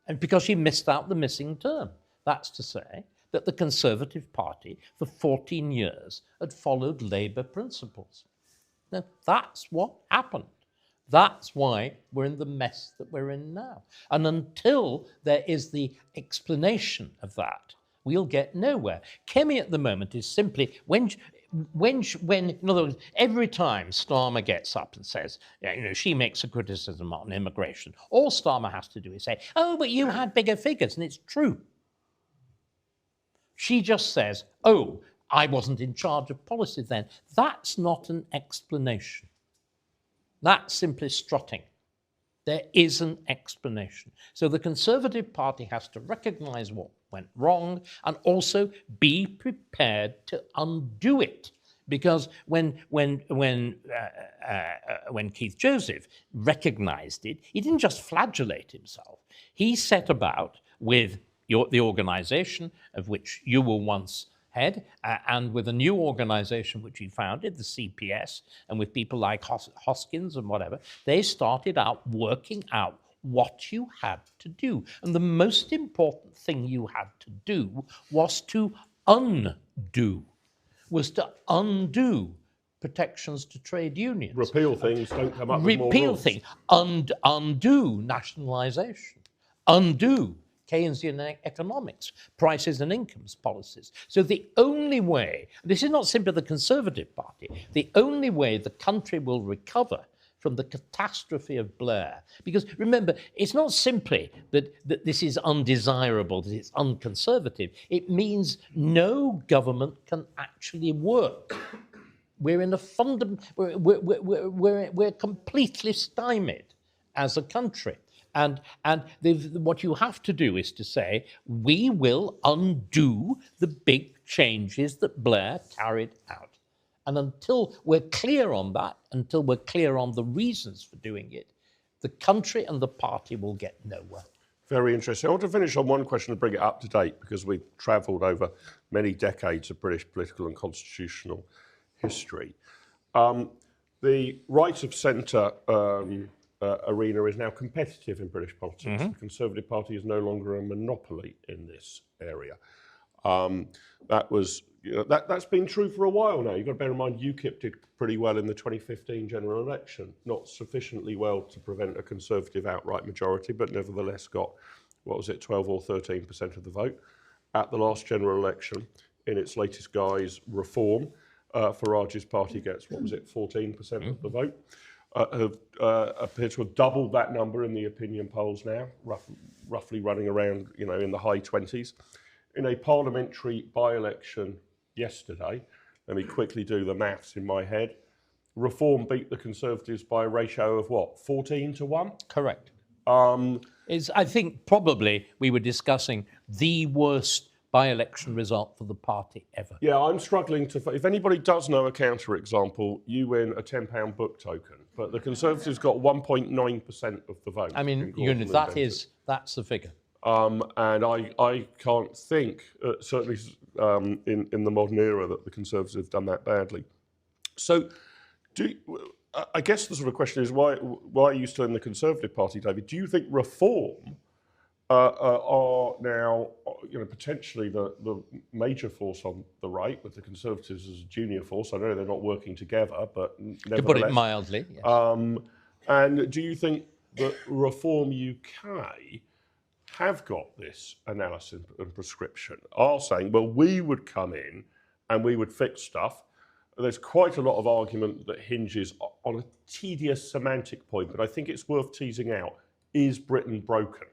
and because she missed out the missing term. That's to say that the Conservative Party for 14 years had followed Labour principles. Now, that's what happened. That's why we're in the mess that we're in now. And until there is the explanation of that, we'll get nowhere. Kemi at the moment is simply, when in other words, every time Starmer gets up and says, she makes a criticism on immigration, all Starmer has to do is say, "Oh, but you had bigger figures," and it's true. She just says, "Oh, I wasn't in charge of policy then." That's not an explanation. That's simply strutting. There is an explanation. So the Conservative Party has to recognise what went wrong and also be prepared to undo it. Because when Keith Joseph recognised it, he didn't just flagellate himself. He set about with the organisation of which you were once head, and with a new organisation which he founded, the CPS, and with people like Hoskins and whatever, they started out working out what you had to do. And the most important thing you had to do was to undo protections to trade unions. Repeal things, don't come up with more rules. Repeal things, undo nationalisation, undo Keynesian economics, prices and incomes policies. So the only way, this is not simply the Conservative Party, the only way the country will recover from the catastrophe of Blair, because remember, it's not simply that this is undesirable, that it's unconservative. It means no government can actually work. We're in a we're completely stymied as a country. And what you have to do is to say, we will undo the big changes that Blair carried out. And until we're clear on that, until we're clear on the reasons for doing it, the country and the party will get nowhere. Very interesting. I want to finish on one question to bring it up to date, because we've travelled over many decades of British political and constitutional history. The right of centre arena is now competitive in British politics. The Conservative Party is no longer a monopoly in this area. That's been true for a while now. You've got to bear in mind UKIP did pretty well in the 2015 general election, not sufficiently well to prevent a Conservative outright majority, but nevertheless got, 12 or 13% of the vote at the last general election. In its latest guise, Reform, Farage's party gets, 14% of the vote. Appear to have doubled that number in the opinion polls now, roughly running around, in the high 20s. In a parliamentary by-election yesterday, let me quickly do the maths in my head, Reform beat the Conservatives by a ratio of 14-1? Correct. I think probably we were discussing the worst by-election result for the party ever. Yeah, I'm struggling to... If anybody does know a counter-example, you win a £10 book token. But the Conservatives got 1.9% of the vote. I mean, that's the figure. And I can't think, certainly in the modern era, that the Conservatives have done that badly. So I guess the sort of question is, why are you still in the Conservative Party, David? Do you think Reform are now, potentially the major force on the right, with the Conservatives as a junior force? I know they're not working together, but nevertheless. To put it mildly, yes. And do you think that Reform UK have got this analysis and prescription, are saying, well, we would come in and we would fix stuff? There's quite a lot of argument that hinges on a tedious semantic point, but I think it's worth teasing out. Is Britain broken?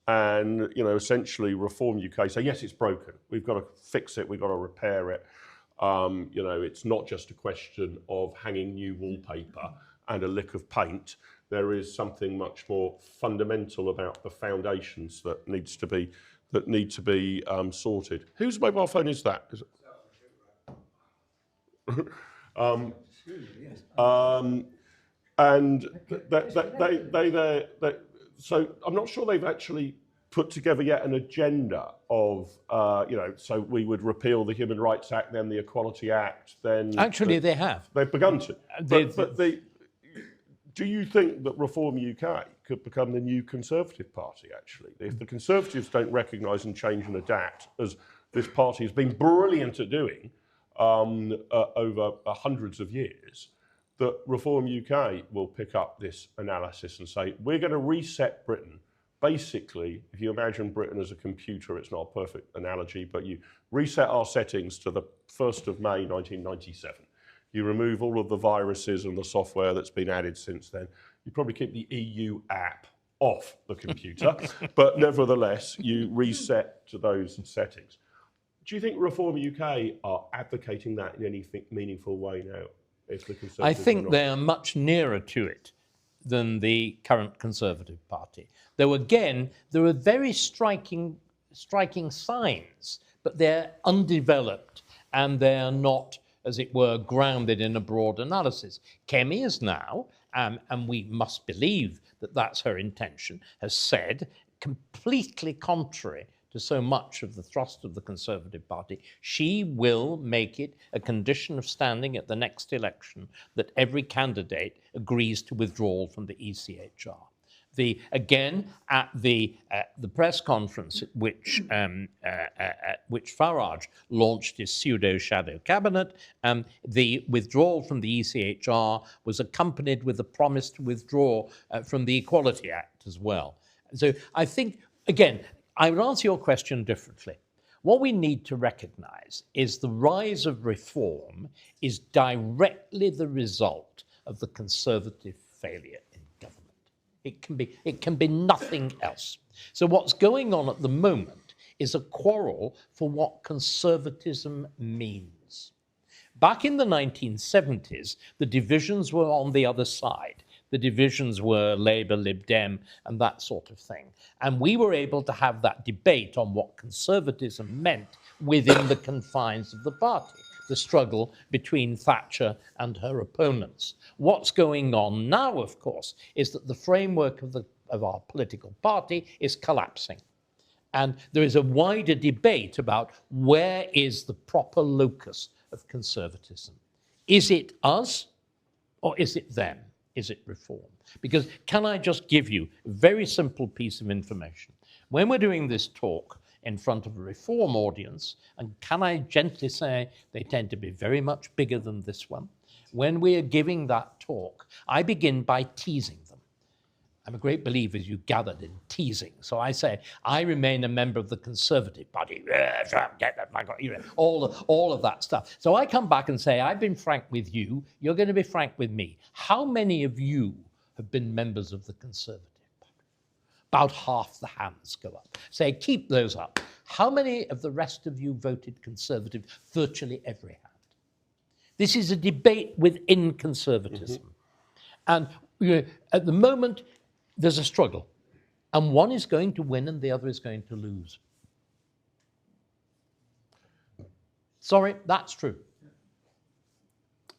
And, essentially Reform UK say, yes, it's broken. We've got to fix it. We've got to repair it. It's not just a question of hanging new wallpaper and a lick of paint. There is something much more fundamental about the foundations that need to be sorted. Whose mobile phone is that? So I'm not sure they've actually put together yet an agenda of, so we would repeal the Human Rights Act, then the Equality Act, then... Actually, they have. They've begun to. Do you think that Reform UK could become the new Conservative Party, actually? If the Conservatives don't recognise and change and adapt, as this party has been brilliant at doing over hundreds of years, that Reform UK will pick up this analysis and say, we're going to reset Britain. Basically, if you imagine Britain as a computer, it's not a perfect analogy, but you reset our settings to the 1st of May 1997. You remove all of the viruses and the software that's been added since then. You probably keep the EU app off the computer, but nevertheless, you reset to those settings. Do you think Reform UK are advocating that in any meaningful way now? I think they are much nearer to it than the current Conservative Party. Though again, there are very striking signs, but they're undeveloped and they're not, as it were, grounded in a broad analysis. Kemi is now, and we must believe that that's her intention, has said, completely contrary to so much of the thrust of the Conservative Party, she will make it a condition of standing at the next election that every candidate agrees to withdrawal from the ECHR. Again, at the press conference at which Farage launched his pseudo-shadow cabinet, the withdrawal from the ECHR was accompanied with a promise to withdraw from the Equality Act as well. So I think, again, I would answer your question differently. What we need to recognise is the rise of Reform is directly the result of the Conservative failure in government. It can be nothing else. So what's going on at the moment is a quarrel for what conservatism means. Back in the 1970s, the divisions were on the other side. The divisions were Labour, Lib Dem, and that sort of thing. And we were able to have that debate on what conservatism meant within the confines of the party, the struggle between Thatcher and her opponents. What's going on now, of course, is that the framework of our political party is collapsing. And there is a wider debate about where is the proper locus of conservatism. Is it us or is it them? is it reform? Because can I just give you a very simple piece of information? When we're doing this talk in front of a reform audience, and can I gently say they tend to be very much bigger than this one, when we are giving that talk, I begin by teasing them. I'm a great believer, as you gathered, in teasing. So I say, I remain a member of the Conservative Party. All of that stuff. So I come back and say, I've been frank with you. You're going to be frank with me. How many of you have been members of the Conservative Party? About half the hands go up. Say, keep those up. How many of the rest of you voted Conservative? Virtually every hand. This is a debate within conservatism. And at the moment, there's a struggle. And one is going to win and the other is going to lose. Sorry, that's true.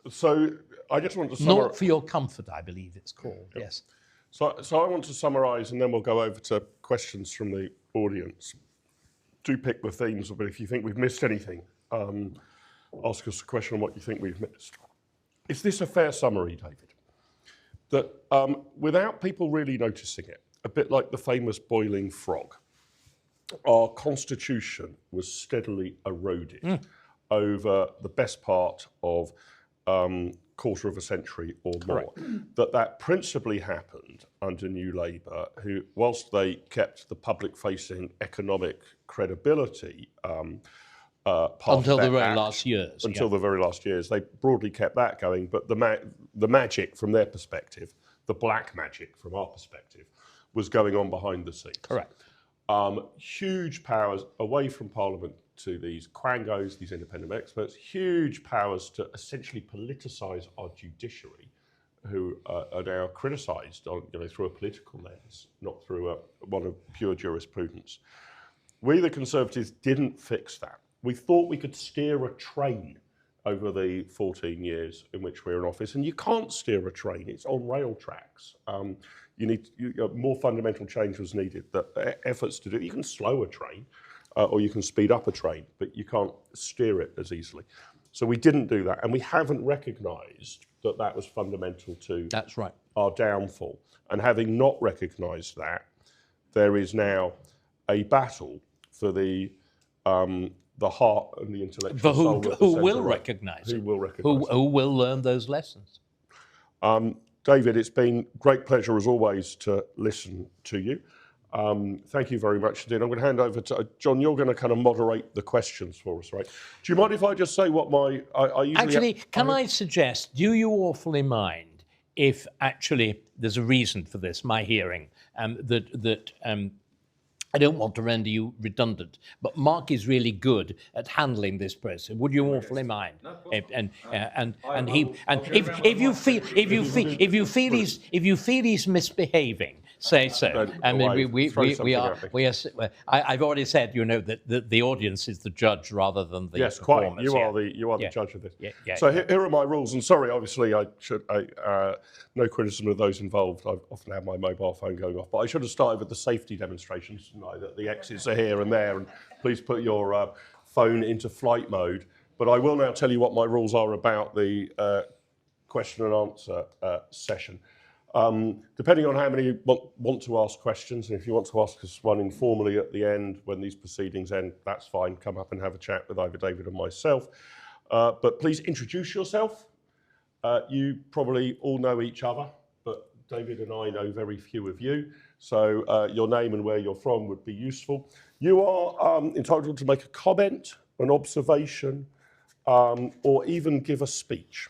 So I just want to summarize. Not for your comfort, I believe it's called, yes. So I want to summarise, and then we'll go over to questions from the audience. Do pick the themes, but if you think we've missed anything, ask us a question on what you think we've missed. Is this a fair summary, David? That without people really noticing it, a bit like the famous boiling frog, our constitution was steadily eroded over the best part of quarter of a century or more. That principally happened under New Labour, who, whilst they kept the public-facing economic credibility until the very last years. Until the very last years. They broadly kept that going, but the magic from their perspective, the black magic from our perspective, was going on behind the scenes. Correct. Huge powers away from Parliament to these quangos, these independent experts, huge powers to essentially politicise our judiciary, who are now criticised through a political lens, not through one of pure jurisprudence. We, the Conservatives, didn't fix that. We thought we could steer a train over the 14 years in which we're in office, and you can't steer a train, it's on rail tracks. More fundamental change was needed. The efforts to do it, you can slow a train, or you can speed up a train, but you can't steer it as easily. So we didn't do that, and we haven't recognised that that was fundamental to our downfall. And having not recognised that, there is now a battle for the heart and the intellectual soul of the who will recognise it. Who will learn those lessons. David, it's been a great pleasure as always to listen to you. Thank you very much indeed. I'm going to hand over to John. You're going to kind of moderate the questions for us, right? Do you mind if I just say what I usually... Actually, can I suggest, do you awfully mind if actually there's a reason for this, my hearing, I don't want to render you redundant, but Mark is really good at handling this process. Would you awfully mind? No, If you feel he's misbehaving, say so. I mean, I've already said, that the audience is the judge rather than the yes, performers. quite. You are the judge of this. So here are my rules, and sorry, obviously, no criticism of those involved. I've often had my mobile phone going off, but I should have started with the safety demonstrations tonight. That the exits are here and there, and please put your phone into flight mode. But I will now tell you what my rules are about the question and answer session. Depending on how many want to ask questions, and if you want to ask us one informally at the end when these proceedings end, that's fine. Come up and have a chat with either David or myself. But please introduce yourself. You probably all know each other, but David and I know very few of you. So your name and where you're from would be useful. You are entitled to make a comment, an observation, or even give a speech.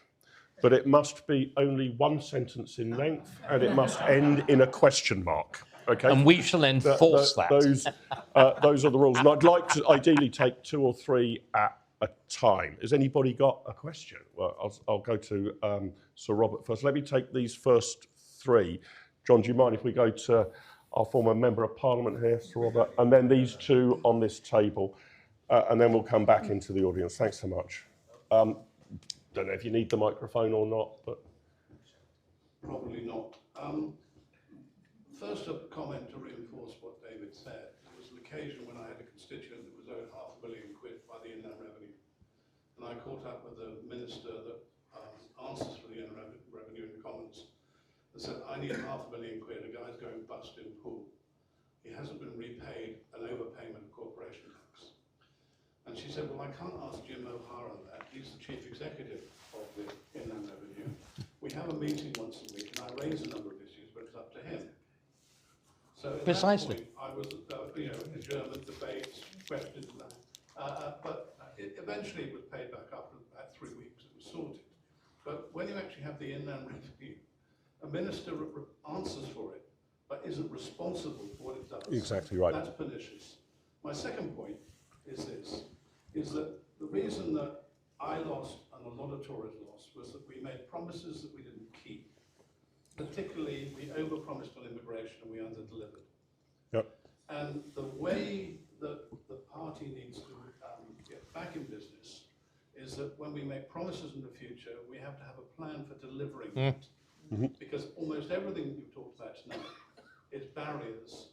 But it must be only one sentence in length, and it must end in a question mark. Okay. And we shall enforce that. Those are the rules. And I'd like to ideally take 2 or 3 at a time. Has anybody got a question? Well, I'll go to Sir Robert first. Let me take these first 3. John, do you mind if we go to our former Member of Parliament here, Sir Robert, and then these 2 on this table, and then we'll come back into the audience. Thanks so much. Don't know if you need the microphone or not, but... Probably not. First, a comment to reinforce what David said. There was an occasion when I had a constituent that was owed £500 million by the Inland Revenue, and I caught up with the minister that answers for the Inland Revenue in the Commons, is going bust in Poole. He hasn't been repaid an overpayment of corporation tax. And she said, well, I can't ask Jim O'Hara that. He's the chief executive of the Inland Revenue. We have a meeting once a week, and I raise a number of issues, but it's up to him. So at Precisely. that point, I was, adjournment, debates, questions, but eventually it was paid back after about 3 weeks. It was sorted. But when you actually have the Inland Revenue, a minister answers for it, but isn't responsible for what it does. Exactly right. That's pernicious. My second point is this, is that the reason that I lost and a lot of Tories lost was that we made promises that we didn't keep. Particularly, we overpromised on immigration and we underdelivered. Yep. And the way that the party needs to get back in business is that when we make promises in the future, we have to have a plan for delivering it. Because almost everything you've talked about tonight is barriers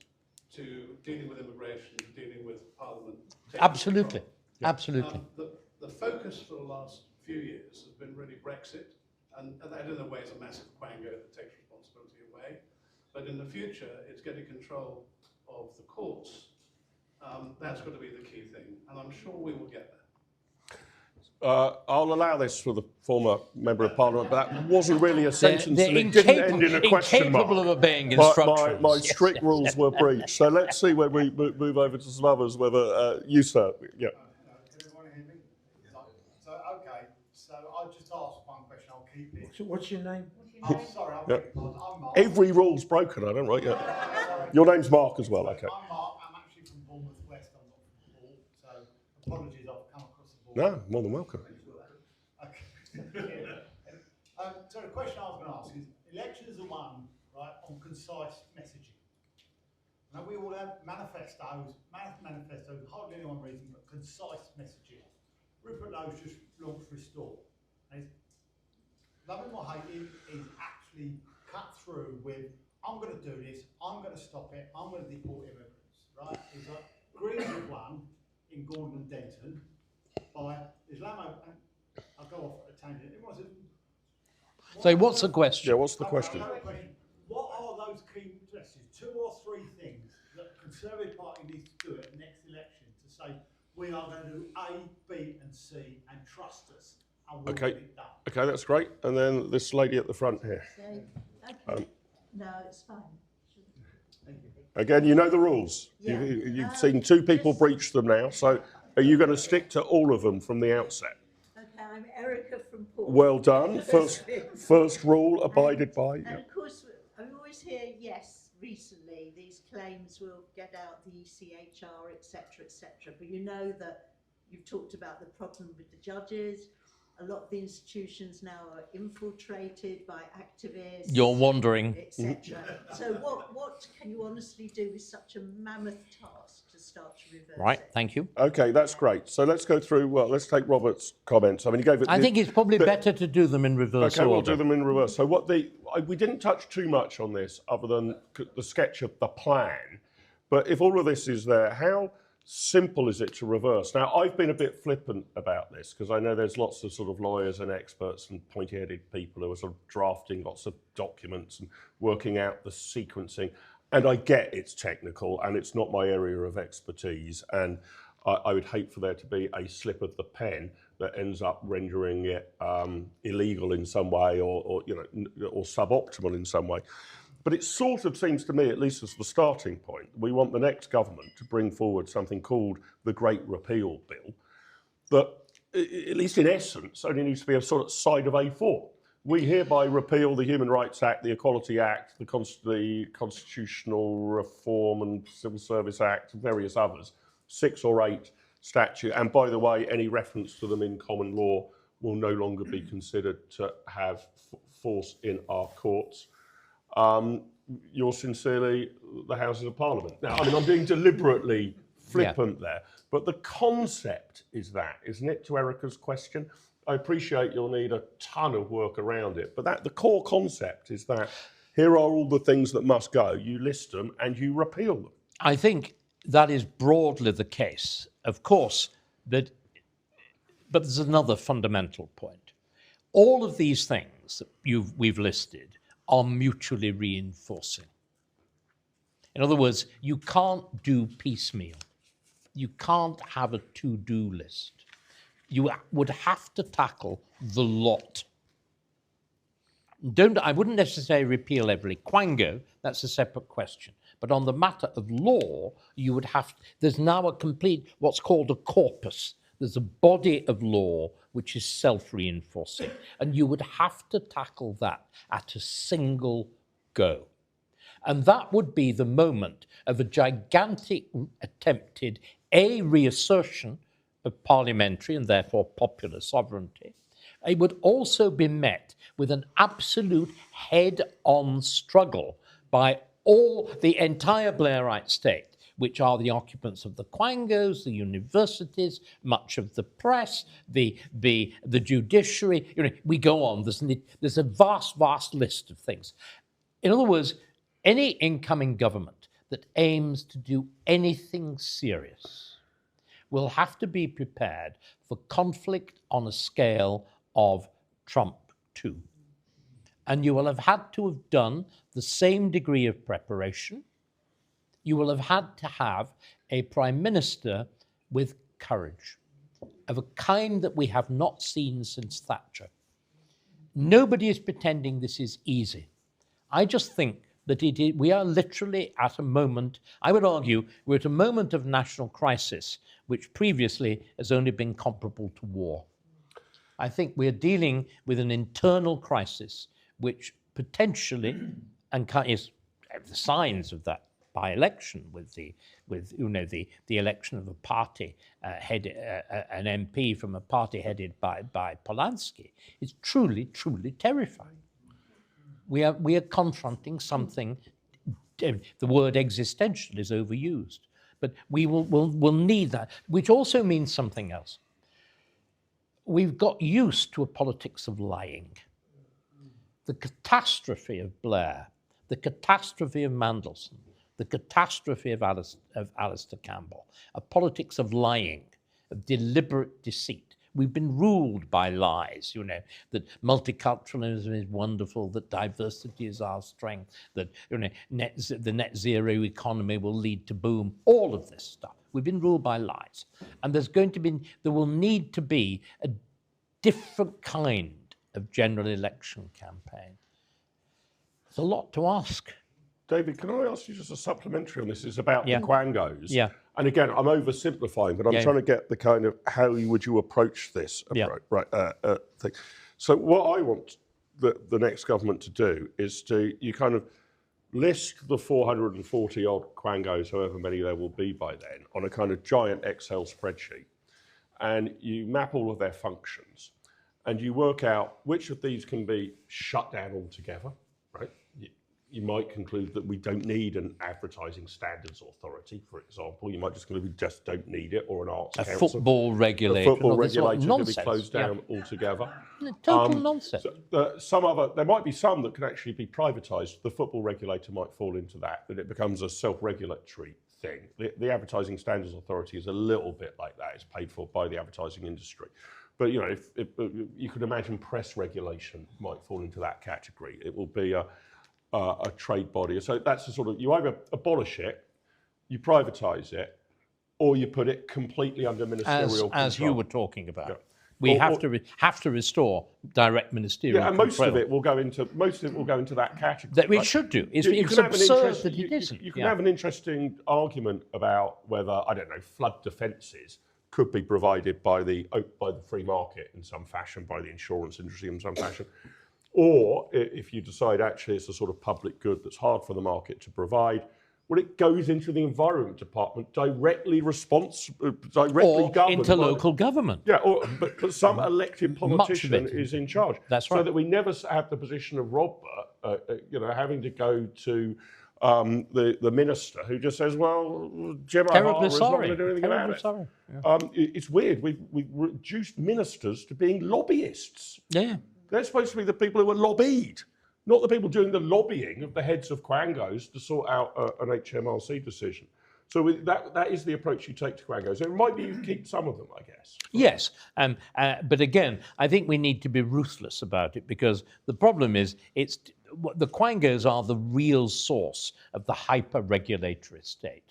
to dealing with immigration, dealing with Parliament. Absolutely, absolutely. The focus for the last few years has been really Brexit, and that in a way is a massive quango that takes responsibility away. But in the future, it's getting control of the courts. That's got to be the key thing, and I'm sure we will get there. I'll allow this for the former Member of Parliament, but that wasn't really a sentence and it didn't end in a question mark. Incapable of obeying My instructions. strict rules were breached. So let's see when we move over to some others, whether you, sir. Yeah. Can everyone hear me? So, okay, so I'll just ask one question, I'll keep it. What's your name? I'm sorry, I'm Mark. Every rule's broken, I don't right? Yeah. Your name's Mark as well, okay. I'm Mark, I'm actually from Bournemouth West, I'm not from Poole, so apologies, I've come across the board. No, more than welcome. Okay. So the question I was going to ask is, elections are won, right, on concise messaging. Now we all have manifestos, hardly anyone reads them, but concise messaging. Rupert Lowe's just launched Restore. And loving or hating is actually cut through with, I'm going to do this, I'm going to stop it, I'm going to deport immigrants, right? It's like Greens have won in Gordon and Denton by Islamo. I'll go off at a tangent. Everyone says, So what's the question? Yeah, what's the question? What are those key messages? 2 or 3 things that the Conservative Party needs to do at the next election to say, we are going to do A, B and C and trust us and we'll get it done. Okay, that's great. And then this lady at the front here. Okay. No, it's fine. Again, you know the rules. Yeah. You've seen 2 people breach them now. So are you going to stick to all of them from the outset? Okay, I'm Erica from Poole. Well done. First rule abided by. And of course, I always hear, yes, recently these claims will get out the ECHR, etc., etc. But you know that you've talked about the problem with the judges. A lot of the institutions now are infiltrated by activists. You're wandering. Etc. So what can you honestly do with such a mammoth task to start to reverse Right, it? thank you. Okay, that's great. So let's go through, well, let's take Robert's comments. I mean, he gave it... I think it's probably better to do them in reverse Okay, order. we'll do them in reverse. So we didn't touch too much on this other than the sketch of the plan. But if all of this is there, how simple is it to reverse? Now, I've been a bit flippant about this because I know there's lots of sort of lawyers and experts and pointy-headed people who are sort of drafting lots of documents and working out the sequencing. And I get it's technical and it's not my area of expertise. And I would hate for there to be a slip of the pen that ends up rendering it illegal in some way or suboptimal in some way. But it sort of seems to me, at least as the starting point, we want the next government to bring forward something called the Great Repeal Bill that, at least in essence, only needs to be a sort of side of A4. We hereby repeal the Human Rights Act, the Equality Act, the Constitutional Reform and Civil Service Act, and various others, 6 or 8 statutes. And by the way, any reference to them in common law will no longer be considered to have force in our courts. Yours sincerely, the Houses of Parliament. Now, I mean, I'm being deliberately flippant there, but the concept is that, isn't it, to Erica's question? I appreciate you'll need a ton of work around it, but the core concept is that here are all the things that must go, you list them and you repeal them. I think that is broadly the case. Of course, but there's another fundamental point. All of these things that we've listed are mutually reinforcing. In other words, you can't do piecemeal. You can't have a to-do list. You would have to tackle the lot. I wouldn't necessarily repeal every quango, that's a separate question. But on the matter of law, you would have, there's now a complete, what's called a corpus. There's a body of law which is self-reinforcing. And you would have to tackle that at a single go. And that would be the moment of a gigantic attempted, reassertion of parliamentary and therefore popular sovereignty. It would also be met with an absolute head-on struggle by the entire Blairite state, which are the occupants of the quangos, the universities, much of the press, the judiciary. You know, we go on. There's a vast, vast list of things. In other words, any incoming government that aims to do anything serious will have to be prepared for conflict on a scale of Trump 2. And you will have had to have done the same degree of preparation. You will have had to have a prime minister with courage, of a kind that we have not seen since Thatcher. Nobody is pretending this is easy. I just think that we are literally at a moment, I would argue, we're at a moment of national crisis, which previously has only been comparable to war. I think we're dealing with an internal crisis, which potentially, and is the signs of that by-election with the election of a party an MP from a party headed by Polanski, is truly, truly terrifying. We are confronting something. The word existential is overused, but we'll need that, which also means something else. We've got used to a politics of lying. The catastrophe of Blair, the catastrophe of Mandelson, the catastrophe of Alistair Campbell, a politics of lying, of deliberate deceit. We've been ruled by lies, you know, that multiculturalism is wonderful, that diversity is our strength, that the net zero economy will lead to boom, all of this stuff. We've been ruled by lies. And there will need to be a different kind of general election campaign. It's a lot to ask. David, can I ask you just a supplementary on this? It's about the quangos. Yeah. And again, I'm oversimplifying, but I'm trying to get the kind of how would you approach this thing. So what I want the next government to do is you kind of list the 440 odd quangos, however many there will be by then, on a kind of giant Excel spreadsheet. And you map all of their functions. And you work out which of these can be shut down altogether, right? You might conclude that we don't need an advertising standards authority, for example. You might just conclude we just don't need it, or an arts council. Football regulator. A football regulator can be closed down altogether. Total nonsense. There might be some that can actually be privatised. The football regulator might fall into that it becomes a self-regulatory thing. The advertising standards authority is a little bit like that. It's paid for by the advertising industry. But you know, if you could imagine press regulation might fall into that category. It will be a trade body. So that's the sort of, you either abolish it, you privatise it, or you put it completely under ministerial control. As you were talking about. Yeah. We have to restore direct ministerial control. And most of it will go into that category. That we should do. It's absurd that it isn't. You can have an interesting argument about whether, I don't know, flood defences could be provided by the free market in some fashion, by the insurance industry in some fashion. Or if you decide actually it's a sort of public good that's hard for the market to provide, well, it goes into the Environment Department directly governed into local government. Yeah, but some elected politician is in charge. That's right. So that we never have the position of Robert, having to go to the minister who just says, "Well, Jim O'Hara is not going to do anything about it." Sorry. Yeah. It's weird. We've reduced ministers to being lobbyists. Yeah. They're supposed to be the people who are lobbied, not the people doing the lobbying of the heads of quangos to sort out an HMRC decision. So that is the approach you take to quangos. It might be you keep some of them, I guess. Yes, but again, I think we need to be ruthless about it, because the problem is the quangos are the real source of the hyper-regulatory state.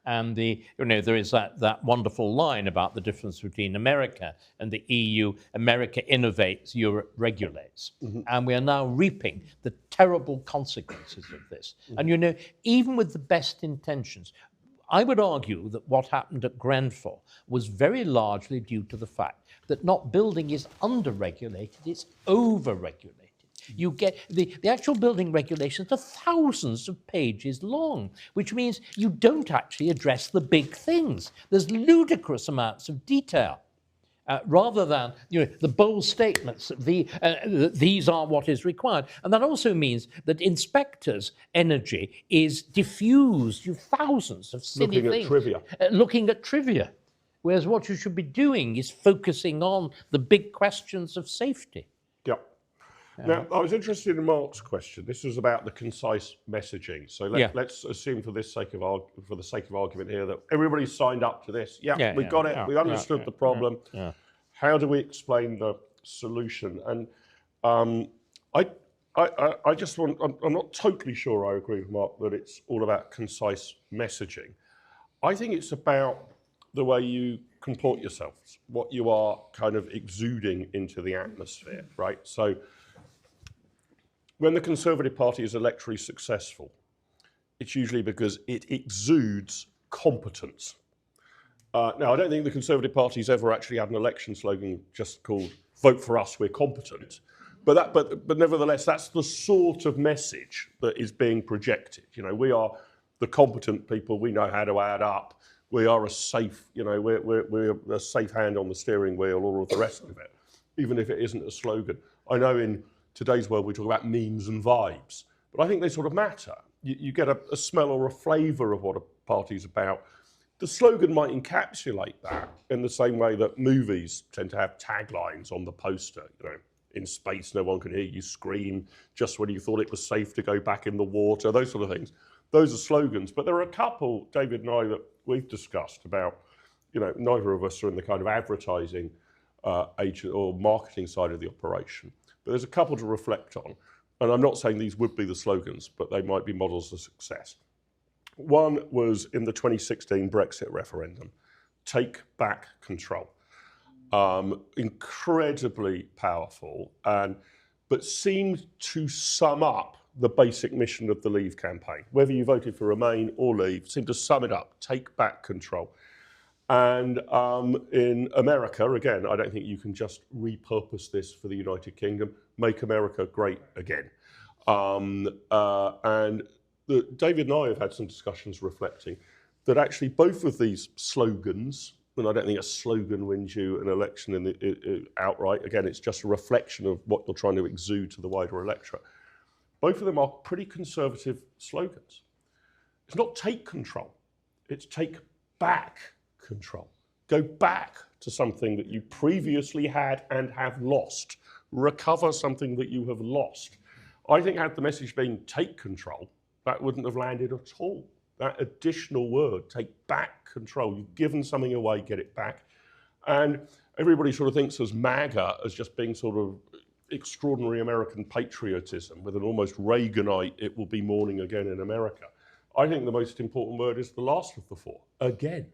And there is that wonderful line about the difference between America and the EU. America innovates, Europe regulates. And we are now reaping the terrible consequences of this. And even with the best intentions, I would argue that what happened at Grenfell was very largely due to the fact that not building is under-regulated, it's over-regulated. You get the actual building regulations are thousands of pages long, which means you don't actually address the big things. There's ludicrous amounts of detail. Rather than the bold statements that these are what is required. And that also means that inspectors' energy is diffused. You thousands of silly things. Looking at trivia. Whereas what you should be doing is focusing on the big questions of safety. Yep. Now, I was interested in Mark's question. This was about the concise messaging. So let's assume, for the sake of argument here, that everybody's signed up to this. We got it. We understood the problem. How do we explain the solution? And I just want. I'm not totally sure I agree with Mark that it's all about concise messaging. I think it's about the way you comport yourselves, what you are kind of exuding into the atmosphere, right? So, when the Conservative Party is electorally successful, it's usually because it exudes competence. Now, I don't think the Conservative Party's ever actually had an election slogan just called "Vote for us, we're competent." But nevertheless, that's the sort of message that is being projected. We are the competent people. We know how to add up. We are a safe, we're a safe hand on the steering wheel, all of the rest of it, even if it isn't a slogan. I know in today's world we talk about memes and vibes, but I think they sort of matter. You get a smell or a flavour of what a party's about. The slogan might encapsulate that in the same way that movies tend to have taglines on the poster. In space, no one can hear you scream just when you thought it was safe to go back in the water, those sort of things. Those are slogans, but there are a couple, David and I, that we've discussed about, neither of us are in the kind of advertising agent or marketing side of the operation. But there's a couple to reflect on. And I'm not saying these would be the slogans, but they might be models of success. One was in the 2016 Brexit referendum, take back control. Incredibly powerful, but seemed to sum up the basic mission of the Leave campaign. Whether you voted for Remain or Leave, seemed to sum it up, take back control. And in America, again, I don't think you can just repurpose this for the United Kingdom, make America great again. David and I have had some discussions reflecting that actually both of these slogans, and I don't think a slogan wins you an election outright, again, it's just a reflection of what you're trying to exude to the wider electorate. Both of them are pretty conservative slogans. It's not take control, it's take back control. Go back to something that you previously had and have lost. Recover something that you have lost. I think had the message been take control, that wouldn't have landed at all. That additional word, take back control. You've given something away, get it back. And everybody sort of thinks as MAGA as just being sort of extraordinary American patriotism with an almost Reaganite, it will be morning again in America. I think the most important word is the last of the four, again.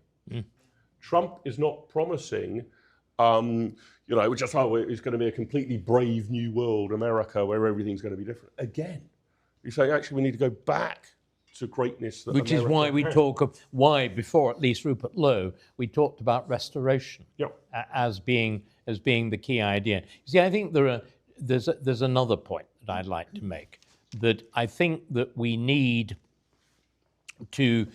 Trump is not promising, it's going to be a completely brave new world, America, where everything's going to be different. Again, you say, actually, we need to go back to greatness. Which is why we before at least Rupert Lowe, we talked about restoration as being the key idea. See, I think there's another point that I'd like to make, that I think that we need to,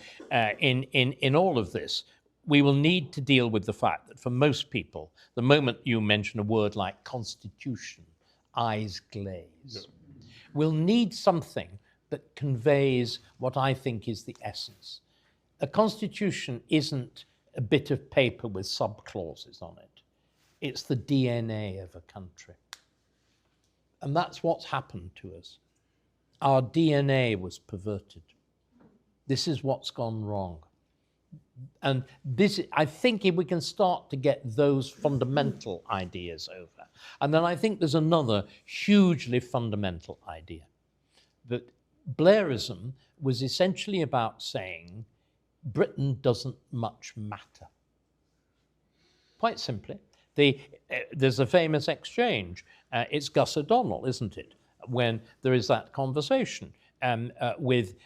in all of this, we will need to deal with the fact that for most people, the moment you mention a word like constitution, eyes glaze. We'll need something that conveys what I think is the essence. A constitution isn't a bit of paper with sub-clauses on it. It's the DNA of a country. And that's what's happened to us. Our DNA was perverted. This is what's gone wrong. And this, I think if we can start to get those fundamental ideas over. And then I think there's another hugely fundamental idea, that Blairism was essentially about saying Britain doesn't much matter. Quite simply. There's a famous exchange. It's Gus O'Donnell, isn't it? When there is that conversation with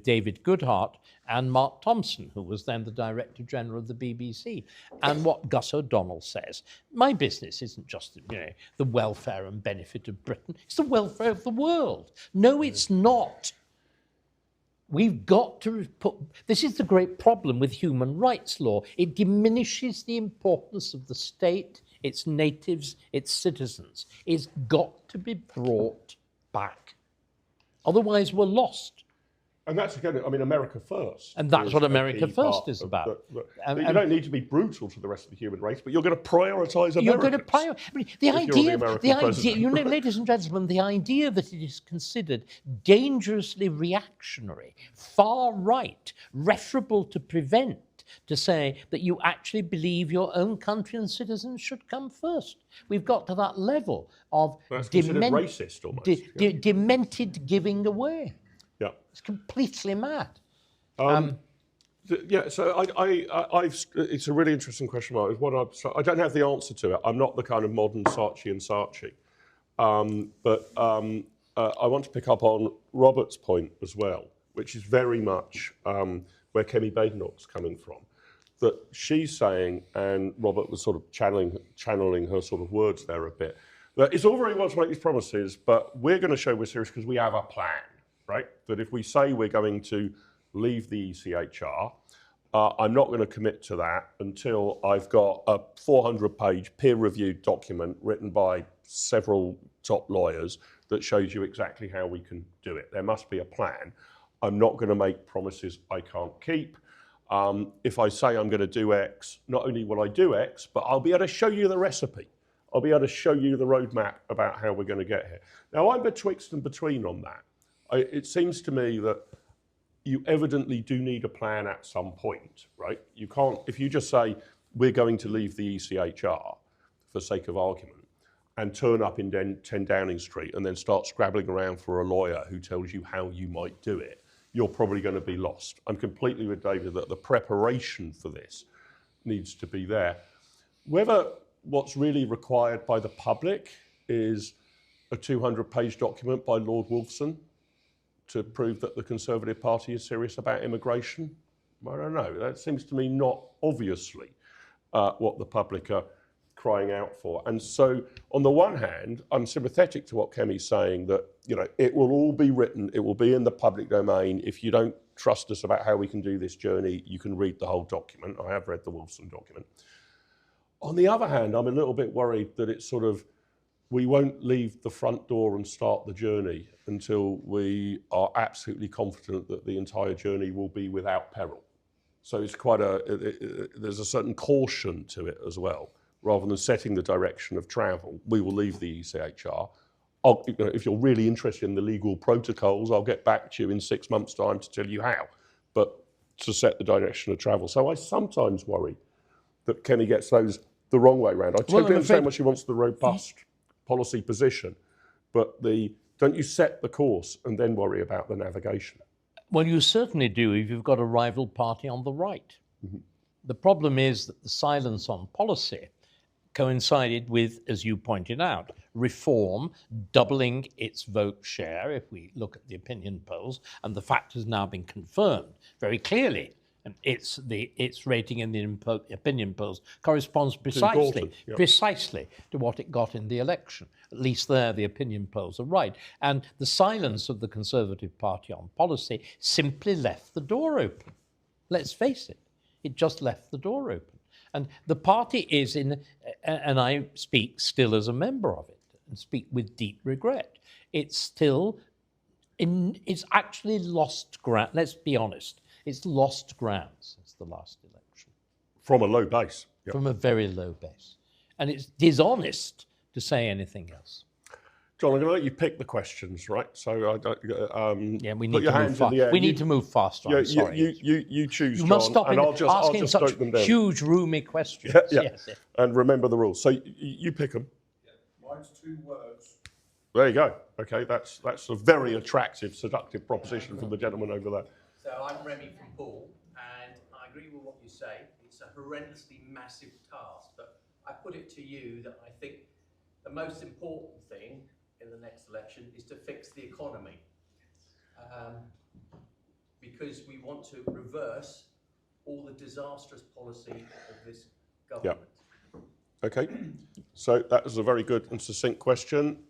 David Goodhart and Mark Thompson, who was then the Director General of the BBC. And what Gus O'Donnell says, my business isn't just the welfare and benefit of Britain, it's the welfare of the world. No, it's not. We've got to put, this is the great problem with human rights law. It diminishes the importance of the state, its natives, its citizens. It's got to be brought back. Otherwise, we're lost. And that's, again, I mean, America first. And that's what America first is about. You don't need to be brutal to the rest of the human race, but you're going to prioritise Americans. You're going to prioritise. The idea, ladies and gentlemen, the idea that it is considered dangerously reactionary, far right, referable to prevent, to say that you actually believe your own country and citizens should come first. We've got to that level of racist almost. Demented giving away. Yeah, it's completely mad. Yeah, so it's a really interesting question, Mark. I don't have the answer to it. I'm not the kind of modern Saatchi and Saatchi. But I want to pick up on Robert's point as well, which is very much where Kemi Badenoch's coming from. That she's saying, and Robert was sort of channeling her sort of words there a bit, that it's all very well to make these promises, but we're going to show we're serious because we have a plan, right? That if we say we're going to leave the ECHR, I'm not going to commit to that until I've got a 400-page peer-reviewed document written by several top lawyers that shows you exactly how we can do it. There must be a plan. I'm not going to make promises I can't keep. If I say I'm going to do X, not only will I do X, but I'll be able to show you the recipe. I'll be able to show you the roadmap about how we're going to get here. Now, I'm betwixt and between on that. It seems to me that you evidently do need a plan at some point, right? You can't, if you just say, we're going to leave the ECHR for sake of argument, and turn up in 10 Downing Street and then start scrabbling around for a lawyer who tells you how you might do it, you're probably going to be lost. I'm completely with David that the preparation for this needs to be there. Whether what's really required by the public is a 200-page document by Lord Wolfson to prove that the Conservative Party is serious about immigration, I don't know. That seems to me not obviously what the public are crying out for. And so, on the one hand, I'm sympathetic to what Kemi's saying, that it will all be written, it will be in the public domain. If you don't trust us about how we can do this journey, you can read the whole document. I have read the Wolfson document. On the other hand, I'm a little bit worried that it's sort of, we won't leave the front door and start the journey until we are absolutely confident that the entire journey will be without peril. So it's quite there's a certain caution to it as well. Rather than setting the direction of travel, we will leave the ECHR. If you're really interested in the legal protocols, I'll get back to you in 6 months' time to tell you how, but to set the direction of travel. So I sometimes worry that Kemi gets those the wrong way around. I totally understand what she wants, the robust policy position, but don't you set the course and then worry about the navigation? Well, you certainly do if you've got a rival party on the right. Mm-hmm. The problem is that the silence on policy coincided with, as you pointed out, reform doubling its vote share, if we look at the opinion polls, and the fact has now been confirmed very clearly. And its rating in the opinion polls corresponds precisely to what it got in the election. At least there, the opinion polls are right. And the silence of the Conservative Party on policy simply left the door open. Let's face it, it just left the door open. And the party is in, and I speak still as a member of it, and speak with deep regret, it's actually lost ground. Let's be honest. It's lost ground since the last election. From a low base. Yep. From a very low base. And it's dishonest to say anything else. John, I'm going to let you pick the questions, right? So I don't. Yeah, we put need your to move hands in the air. We need to move faster. Yeah, I'm sorry. you choose, You John, must stop and I'll asking just such note them down. huge, roomy questions. Yeah. Yes, yes. And remember the rules. So you pick them. Mine's 2 words. There you go. Okay, that's a very attractive, seductive proposition from the gentleman over there. So I'm Remy from Poole, and I agree with what you say. It's a horrendously massive task, but I put it to you that I think the most important thing in the next election is to fix the economy, because we want to reverse all the disastrous policy of this government. Yeah. Okay, so that was a very good and succinct question.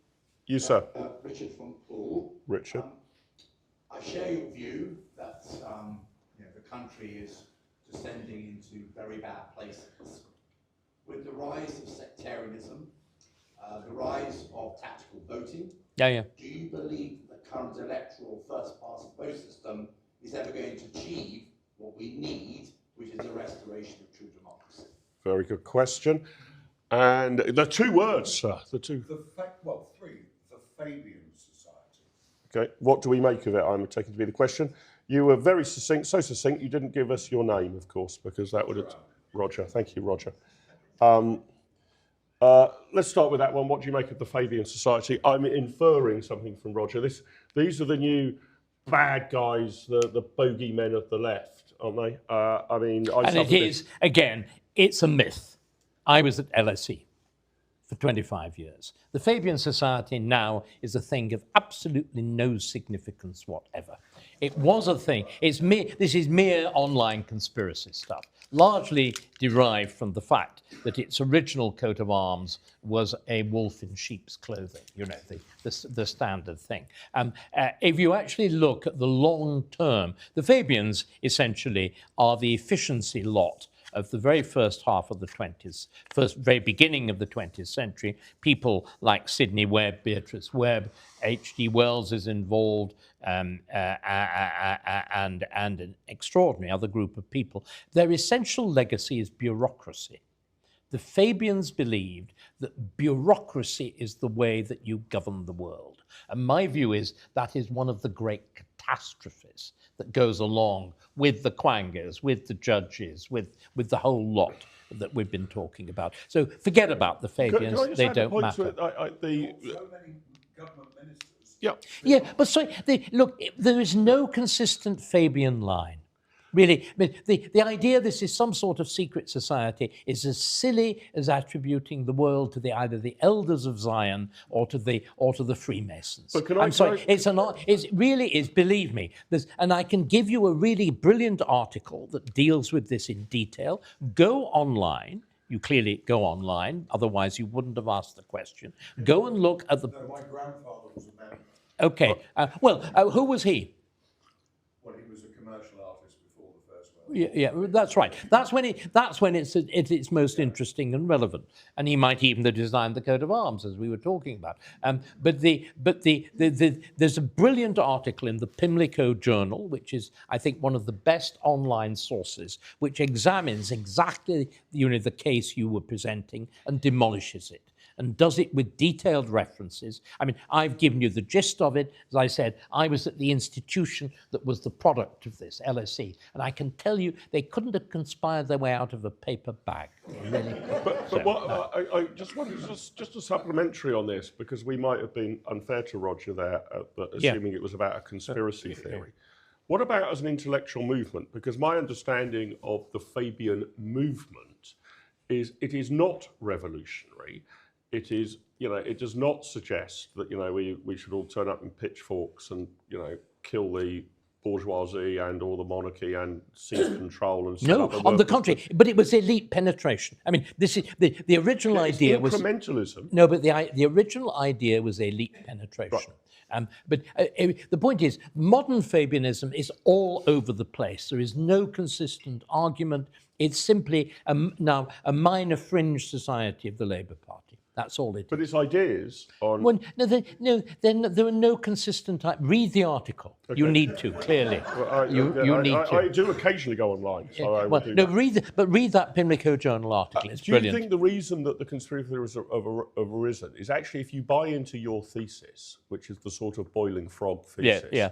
You, sir. Richard from Poole. Richard. I share your view that the country is descending into very bad places. With the rise of sectarianism, the rise of tactical voting, Yeah. do you believe that the current electoral first-past vote system is ever going to achieve what we need, which is a restoration of true democracy? Very good question. And the 2 words, sir. The 2. 3. The Fabian Society. Okay. What do we make of it? I'm taking to be the question. You were very succinct, so succinct you didn't give us your name, of course, because that would have... Roger. Thank you, Roger. Let's start with that one. What do you make of the Fabian Society? I'm inferring something from Roger. These are the new bad guys, the bogeymen of the left, aren't they? And it is, again, it's a myth. I was at LSE for 25 years. The Fabian Society now is a thing of absolutely no significance whatever. It was a thing. This is mere online conspiracy stuff, largely derived from the fact that its original coat of arms was a wolf in sheep's clothing, the standard thing. If you actually look at the long term, the Fabians essentially are the efficiency lot of the very first half of the very beginning of the 20th century. People like Sidney Webb, Beatrice Webb, H.G. Wells is involved, and an extraordinary other group of people. Their essential legacy is bureaucracy. The Fabians believed that bureaucracy is the way that you govern the world. And my view is that is one of the great catastrophes that goes along with the quangers, with the judges, with the whole lot that we've been talking about. So forget about the Fabians, they don't matter. So many government ministers. Yeah. But sorry, look, there is no consistent Fabian line. Really, the idea this is some sort of secret society is as silly as attributing the world to either the elders of Zion or to the Freemasons. But I'm sorry, it really is. Believe me, and I can give you a really brilliant article that deals with this in detail. Go online. You clearly go online, otherwise you wouldn't have asked the question. Go and look at the. No, my grandfather was a member. Okay, who was he? Well, he was a commercial artist before the First World War. Yeah, that's right. That's when it's at its most interesting and relevant. And he might even have designed the coat of arms, as we were talking about. But there's a brilliant article in the Pimlico Journal, which is, I think, one of the best online sources, which examines exactly the case you were presenting and demolishes it, and does it with detailed references. I mean, I've given you the gist of it. As I said, I was at the institution that was the product of this, LSE, and I can tell you they couldn't have conspired their way out of a paper bag. Really. But what I just wanted just a supplementary on this, because we might have been unfair to Roger there, assuming it was about a conspiracy theory. What about as an intellectual movement? Because my understanding of the Fabian movement is it is not revolutionary. It is, it does not suggest that, we should all turn up in pitchforks and, kill the bourgeoisie and or the monarchy and seize control and set No, up a on the workers' contrary, but it was elite penetration. I mean, this is the original idea was incrementalism. No, but the original idea was elite penetration. Right. But the point is, modern Fabianism is all over the place. There is no consistent argument. It's simply now a minor fringe society of the Labour Party. That's all it But is. it's ideas on. Well, there are no consistent. Read the article. You need to, clearly. Well, you need to. I do occasionally go online, so I will Well, do no, that. read that Pimlico Journal article. It's Do you brilliant. think the reason that the conspiracy theories have arisen is actually if you buy into your thesis, which is the sort of boiling frog thesis, Yeah.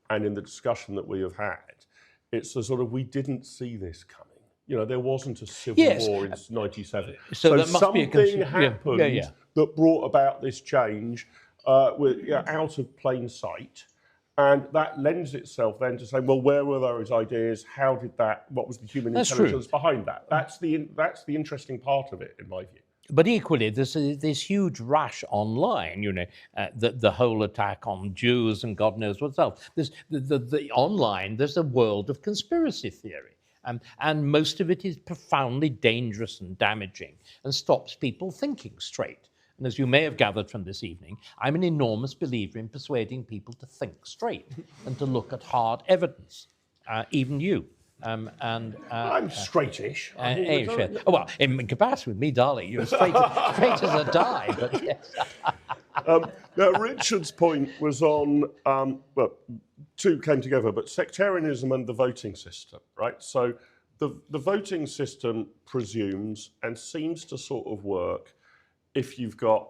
and in the discussion that we have had, it's the sort of we didn't see this coming. You know, there wasn't a civil Yes. war in '97. So that must be a something happened yeah. that brought about this change out of plain sight. And that lends itself then to saying, well, where were those ideas? How did that? What was the human That's intelligence behind that? That's the interesting part of it, in my view. But equally, there's this huge rash online, the whole attack on Jews and God knows what else. There's the online, there's a world of conspiracy theory. And most of it is profoundly dangerous and damaging and stops people thinking straight. And as you may have gathered from this evening, I'm an enormous believer in persuading people to think straight and to look at hard evidence, even you. I'm straightish. Well, in comparison with me, darling, you're straight as a die. But yes. Now, Richard's point was on, well, two came together, but sectarianism and the voting system, right? So the voting system presumes and seems to sort of work if you've got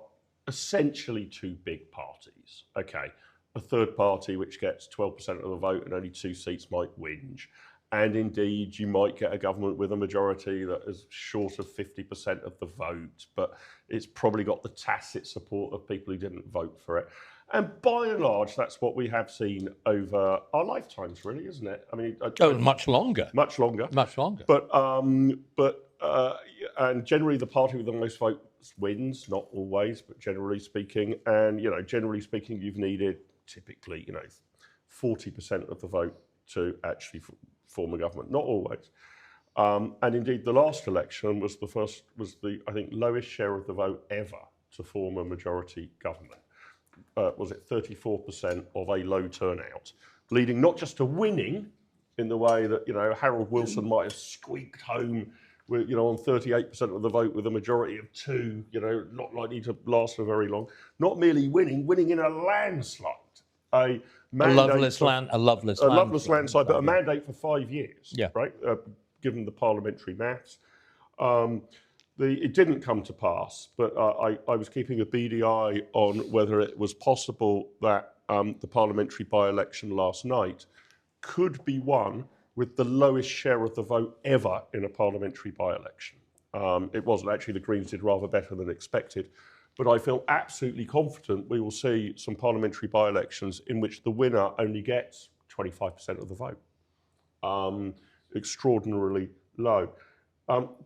essentially two big parties, okay? A third party which gets 12% of the vote and only 2 seats might whinge. And indeed, you might get a government with a majority that is short of 50% of the vote, but it's probably got the tacit support of people who didn't vote for it. And by and large, that's what we have seen over our lifetimes, really, isn't it? I mean, Much longer. Much longer. Much longer. But and generally, the party with the most votes wins. Not always, but generally speaking. And generally speaking, you've needed typically, 40% of the vote to actually form a government. Not always. And indeed, the last election was the I think lowest share of the vote ever to form a majority government. Was it 34% of a low turnout, leading not just to winning in the way that Harold Wilson might have squeaked home with on 38% of the vote with a majority of 2, not likely to last for very long. Not merely winning in a landslide. A loveless landslide, but a mandate for 5 years, right? Given the parliamentary maths. It didn't come to pass, but I was keeping a beady eye on whether it was possible that the parliamentary by-election last night could be won with the lowest share of the vote ever in a parliamentary by-election. It wasn't actually. The Greens did rather better than expected. But I feel absolutely confident we will see some parliamentary by-elections in which the winner only gets 25% of the vote. Extraordinarily low.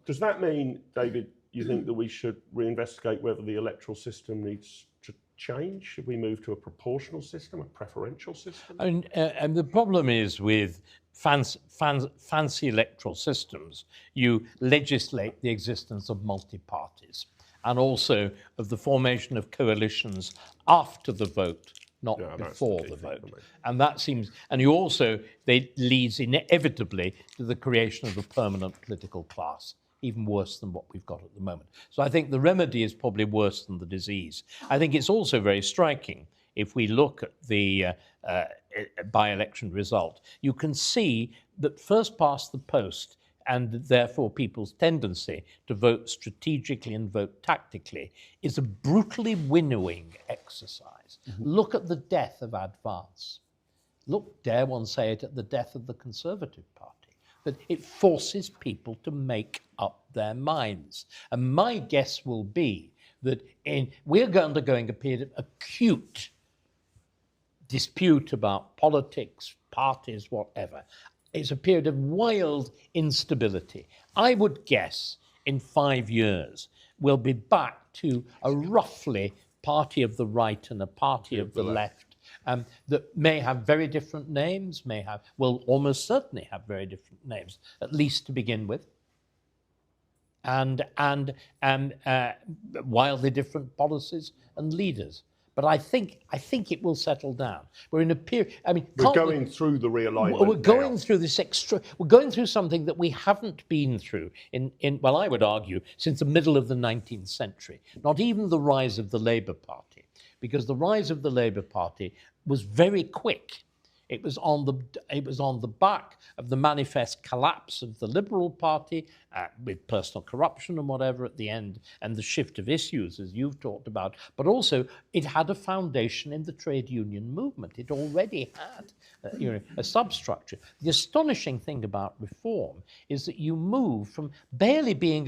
Does that mean, David, you think that we should reinvestigate whether the electoral system needs to change? Should we move to a proportional system, a preferential system? And the problem is with fancy electoral systems, you legislate the existence of multi-parties and also of the formation of coalitions after the vote, not before the vote. And that seems, and you also, they leads inevitably to the creation of a permanent political class, even worse than what we've got at the moment. So I think the remedy is probably worse than the disease. I think it's also very striking if we look at the by-election result. You can see that first past the post, and therefore people's tendency to vote strategically and vote tactically, is a brutally winnowing exercise. Mm-hmm. Look at the death of Advance. Look, dare one say it, at the death of the Conservative Party. That it forces people to make up their minds. And my guess will be that we're undergoing a period of acute dispute about politics, parties, whatever. It's a period of wild instability. I would guess in 5 years we'll be back to a roughly party of the right and a party of the left that may have very different names, will almost certainly have very different names, at least to begin with, and wildly different policies and leaders. But I think it will settle down. We're in a period. I mean, We're going through the realignment. we're going now. through this We're going through something that we haven't been through well, I would argue, since the middle of the 19th century. Not even the rise of the Labour Party, because the rise of the Labour Party was very quick. It was on the back of the manifest collapse of the Liberal Party, with personal corruption and whatever at the end, and the shift of issues, as you've talked about. But also, it had a foundation in the trade union movement. It already had, a substructure. The astonishing thing about reform is that you move from barely being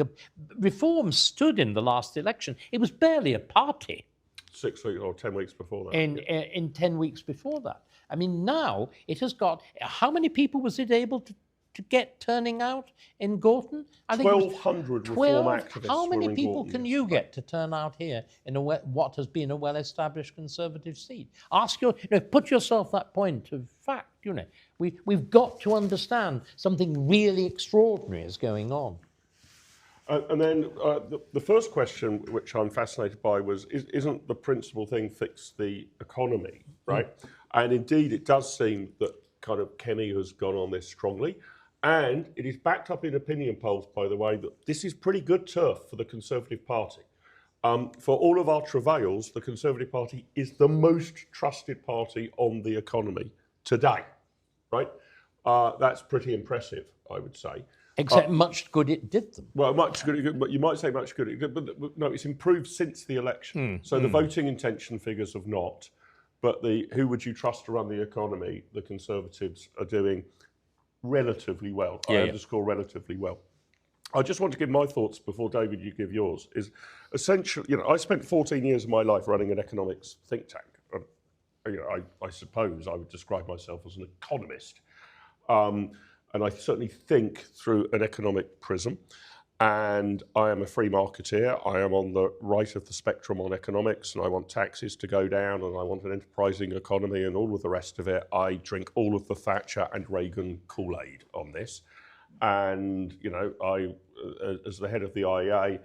reform stood in the last election. It was barely a party. 6 weeks or 10 weeks before that. In 10 weeks before that. I mean, now it has got, how many people was it able to get turning out in Gorton? I think 1,200 reform activists. How many were in people Gorton can you get to turn out here in what has been a well-established Conservative seat? Put yourself that point of fact. We've got to understand something really extraordinary is going on. And then the first question, which I'm fascinated by, was, isn't the principal thing fix the economy, right? And indeed, it does seem that kind of Kemi has gone on this strongly. And it is backed up in opinion polls, by the way, that this is pretty good turf for the Conservative Party. For all of our travails, the Conservative Party is the most trusted party on the economy today, right? That's pretty impressive, I would say. Except much good it did them. Well, much good, but you might say much good it did, but no, it's improved since the election. So the voting intention figures have not, but who would you trust to run the economy? The Conservatives are doing relatively well. I underscore relatively well. I just want to give my thoughts before, David, you give yours. Is essentially, I spent 14 years of my life running an economics think tank. I suppose I would describe myself as an economist. And I certainly think through an economic prism. And I am a free marketeer. I am on the right of the spectrum on economics, and I want taxes to go down, and I want an enterprising economy and all of the rest of it. I drink all of the Thatcher and Reagan Kool-Aid on this. And, I, as the head of the IEA,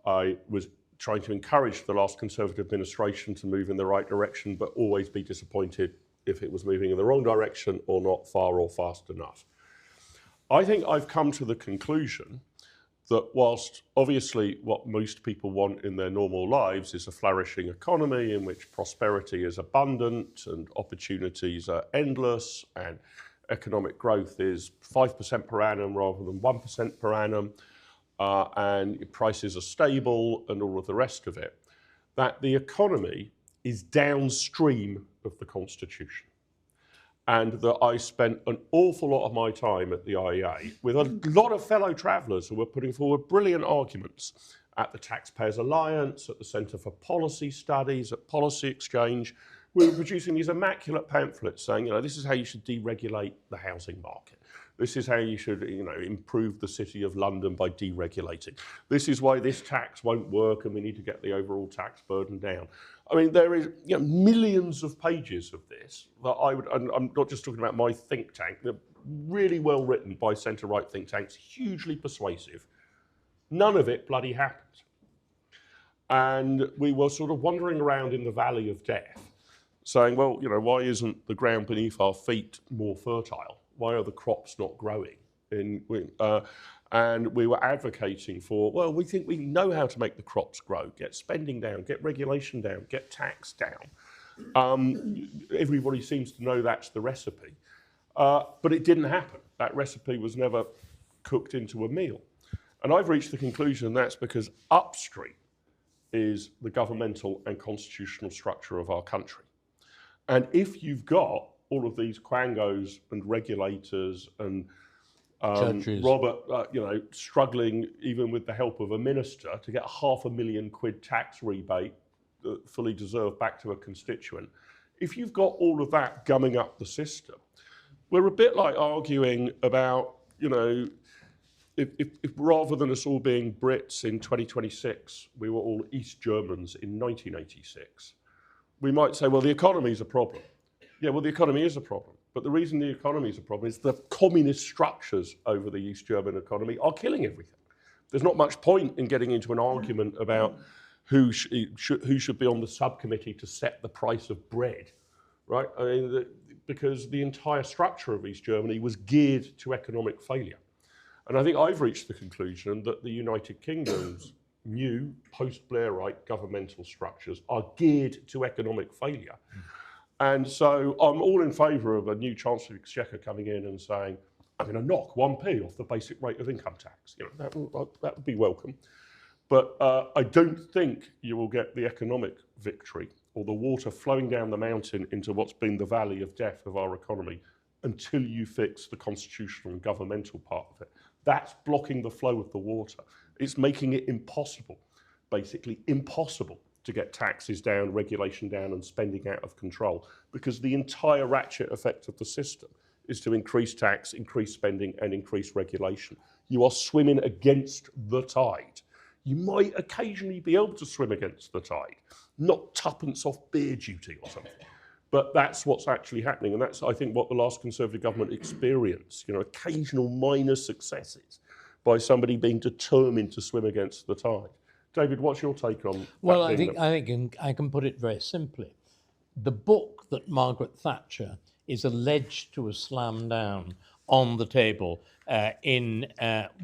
I was trying to encourage the last Conservative administration to move in the right direction, but always be disappointed if it was moving in the wrong direction or not far or fast enough. I think I've come to the conclusion that whilst obviously what most people want in their normal lives is a flourishing economy in which prosperity is abundant and opportunities are endless and economic growth is 5% per annum rather than 1% per annum, and prices are stable and all of the rest of it, that the economy is downstream of the Constitution. And that I spent an awful lot of my time at the IEA with a lot of fellow travellers who were putting forward brilliant arguments at the Taxpayers Alliance, at the Centre for Policy Studies, at Policy Exchange. We were producing these immaculate pamphlets saying, this is how you should deregulate the housing market. This is how you should, improve the City of London by deregulating. This is why this tax won't work and we need to get the overall tax burden down. I mean, there is millions of pages of this that and I'm not just talking about my think tank, they're really well written by centre-right think tanks, hugely persuasive. None of it bloody happened. And we were sort of wandering around in the valley of death, saying, well, why isn't the ground beneath our feet more fertile? Why are the crops not growing? And we were advocating for, well, we think we know how to make the crops grow, get spending down, get regulation down, get tax down. Everybody seems to know that's the recipe. But it didn't happen. That recipe was never cooked into a meal. And I've reached the conclusion that's because upstream is the governmental and constitutional structure of our country. And if you've got all of these quangos and regulators and Robert, struggling even with the help of a minister to get £500,000 tax rebate fully deserved back to a constituent. If you've got all of that gumming up the system, we're a bit like arguing about, if rather than us all being Brits in 2026, we were all East Germans in 1986, we might say, well, the economy's a problem. Yeah, well, the economy is a problem. But the reason the economy is a problem is the communist structures over the East German economy are killing everything. There's not much point in getting into an argument about who should be on the subcommittee to set the price of bread, right? I mean, because the entire structure of East Germany was geared to economic failure. And I think I've reached the conclusion that the United Kingdom's new post-Blairite governmental structures are geared to economic failure. And so I'm all in favour of a new Chancellor of the Exchequer coming in and saying, I'm going to knock 1p off the basic rate of income tax. You know, that would be welcome. But I don't think you will get the economic victory or the water flowing down the mountain into what's been the valley of death of our economy until you fix the constitutional and governmental part of it. That's blocking the flow of the water. It's making it impossible, basically impossible, to get taxes down, regulation down, and spending out of control, because the entire ratchet effect of the system is to increase tax, increase spending, and increase regulation. You are swimming against the tide. You might occasionally be able to swim against the tide, not tuppence off beer duty or something. But that's what's actually happening, and that's, I think, what the last Conservative government experienced, you know, occasional minor successes by somebody being determined to swim against the tide. David, what's your take on that? Well, I think I can put it very simply. The book that Margaret Thatcher is alleged to have slammed down on the table in,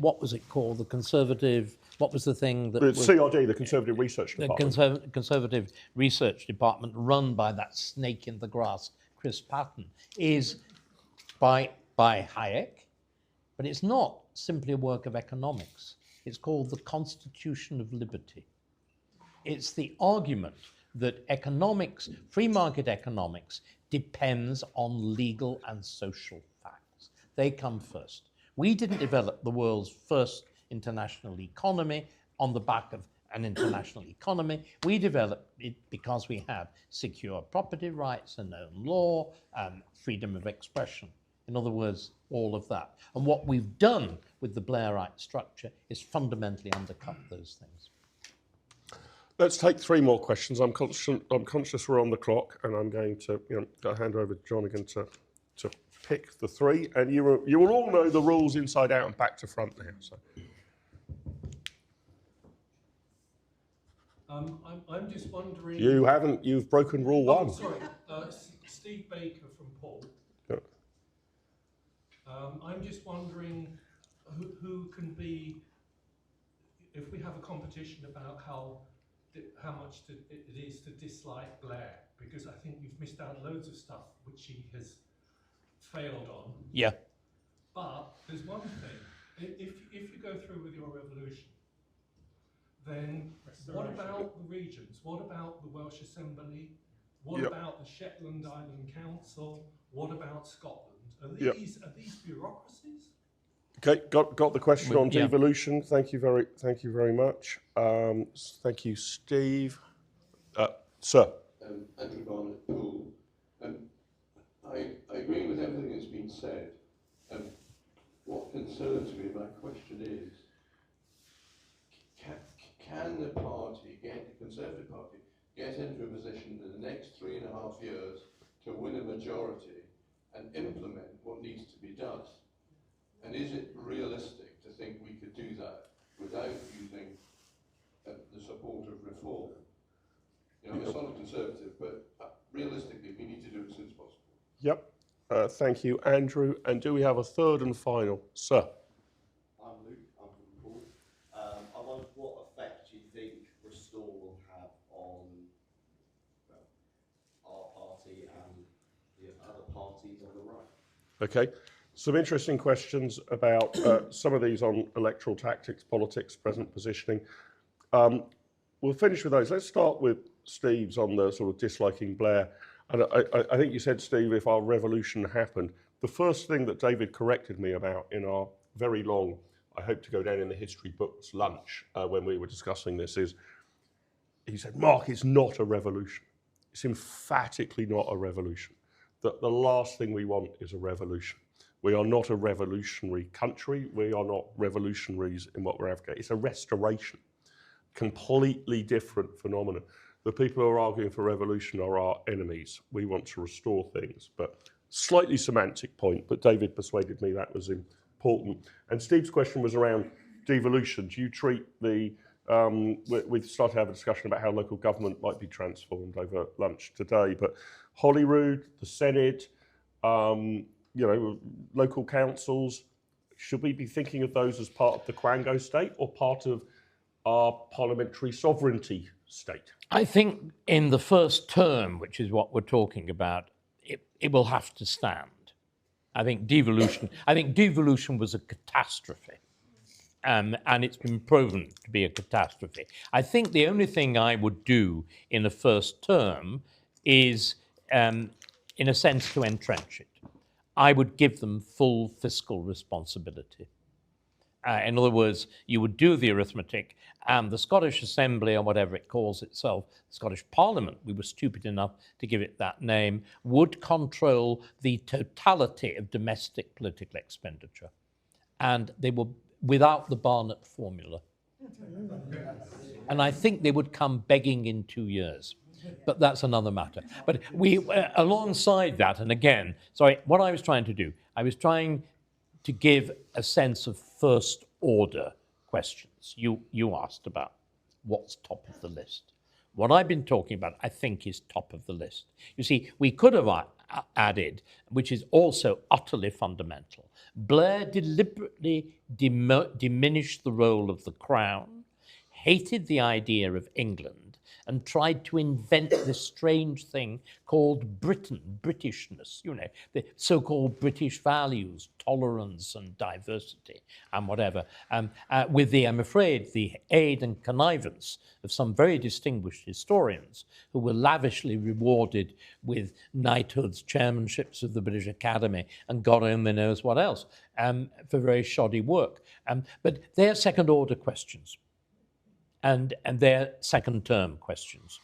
what was it called, the Conservative, what was the thing that the was... CRD, the Conservative Research Department. The Conservative Research Department, run by that snake in the grass, Chris Patten, is by Hayek, but it's not simply a work of economics. It's called the Constitution of Liberty. It's the argument that economics, free market economics, depends on legal and social facts. They come first. We didn't develop the world's first international economy on the back of an international economy. We developed it because we had secure property rights and own law and freedom of expression. In other words, all of that. And what we've done with the Blairite structure is fundamentally undercut those things. Let's take 3 more questions. I'm conscious we're on the clock, and I'm going to hand over to John again to pick the 3. And you will all know the rules inside out and back to front now. So. I'm just wondering... You've broken rule 1. Sorry, Steve Baker from Poole. Yep. I'm just wondering who can be, if we have a competition about how much it is to dislike Blair, because I think you've missed out loads of stuff which he has failed on. Yeah. But there's one thing, if you go through with your revolution, then what about the regions? What about the Welsh Assembly? What about the Shetland Island Council? What about Scotland? Are these bureaucracies? Okay, got the question on devolution. Thank you very much. Thank you, Steve. Sir. Andrew Barnett, Poole. I agree with everything that's been said. What concerns me, my question is, can the party, the Conservative Party, get into a position in the next 3.5 years to win a majority and implement what needs to be done? And is it realistic to think we could do that without using the support of reform? You know, I'm a solid Conservative, but realistically, we need to do it as soon as possible. Yep. Thank you, Andrew. And do we have a third and final? Sir. I'm Luke. I'm from Poole. I wonder what effect you think Restore will have on our party and the other parties on the right. Okay. Some interesting questions about some of these on electoral tactics, politics, present positioning. We'll finish with those. Let's start with Steve's on the sort of disliking Blair. And I think you said, Steve, if our revolution happened, the first thing that David corrected me about in our very long, I hope to go down in the history books, lunch, when we were discussing this, is he said, Mark, it's not a revolution. It's emphatically not a revolution. The last thing we want is a revolution. We are not a revolutionary country. We are not revolutionaries in what we're advocating. It's a restoration. Completely different phenomenon. The people who are arguing for revolution are our enemies. We want to restore things. But slightly semantic point, but David persuaded me that was important. And Steve's question was around devolution. Do you treat the we've started to have a discussion about how local government might be transformed over lunch today, but Holyrood, the Senate, local councils, should we be thinking of those as part of the Quango state or part of our parliamentary sovereignty state? I think in the first term, which is what we're talking about, it will have to stand. I think devolution was a catastrophe. And it's been proven to be a catastrophe. I think the only thing I would do in the first term is, in a sense, to entrench it. I would give them full fiscal responsibility. In other words, you would do the arithmetic, and the Scottish Assembly, or whatever it calls itself, the Scottish Parliament, we were stupid enough to give it that name, would control the totality of domestic political expenditure. And they were without the Barnett formula. And I think they would come begging in 2 years. But that's another matter. But we, alongside that, and again, sorry, what I was trying to do, I was trying to give a sense of first order questions. You asked about what's top of the list. What I've been talking about, I think, is top of the list. You see, we could have added, which is also utterly fundamental, Blair deliberately diminished the role of the Crown, hated the idea of England, and tried to invent this strange thing called Britain, Britishness, the so-called British values, tolerance and diversity and whatever, with the, I'm afraid, the aid and connivance of some very distinguished historians who were lavishly rewarded with knighthoods, chairmanships of the British Academy, and God only knows what else, for very shoddy work. But they're second-order questions. And they're second-term questions.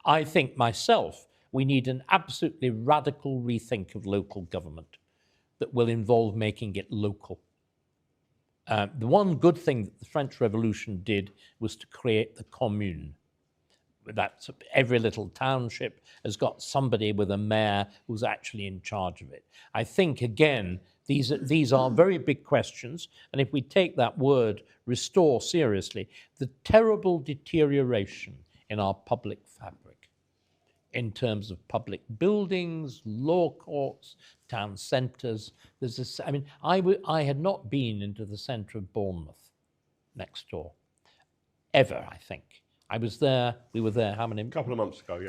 I think myself, we need an absolutely radical rethink of local government that will involve making it local. The one good thing that the French Revolution did was to create the commune. That's every little township has got somebody with a mayor who's actually in charge of it. I think, again, these are very big questions, and if we take that word restore seriously, the terrible deterioration in our public fabric in terms of public buildings, law courts, town centres. There's this, I mean, I had not been into the centre of Bournemouth next door, ever, I think. I was there, we were there, how many? A couple of months ago, yeah.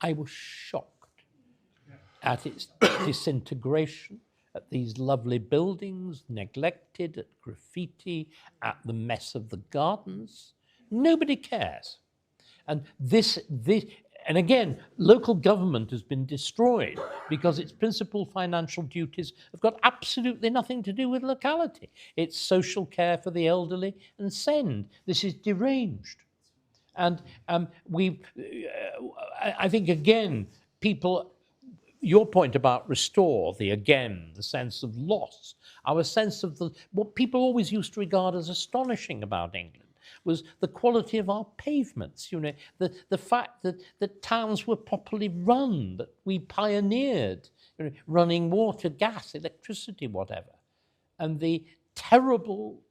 I was shocked at its disintegration, at these lovely buildings, neglected, at graffiti, at the mess of the gardens. Nobody cares. And and again, local government has been destroyed because its principal financial duties have got absolutely nothing to do with locality. It's social care for the elderly and send. This is deranged. And I think, again, your point about restore, the sense of loss, our sense of what people always used to regard as astonishing about England was the quality of our pavements, the fact that towns were properly run, that we pioneered running water, gas, electricity, whatever. And the terrible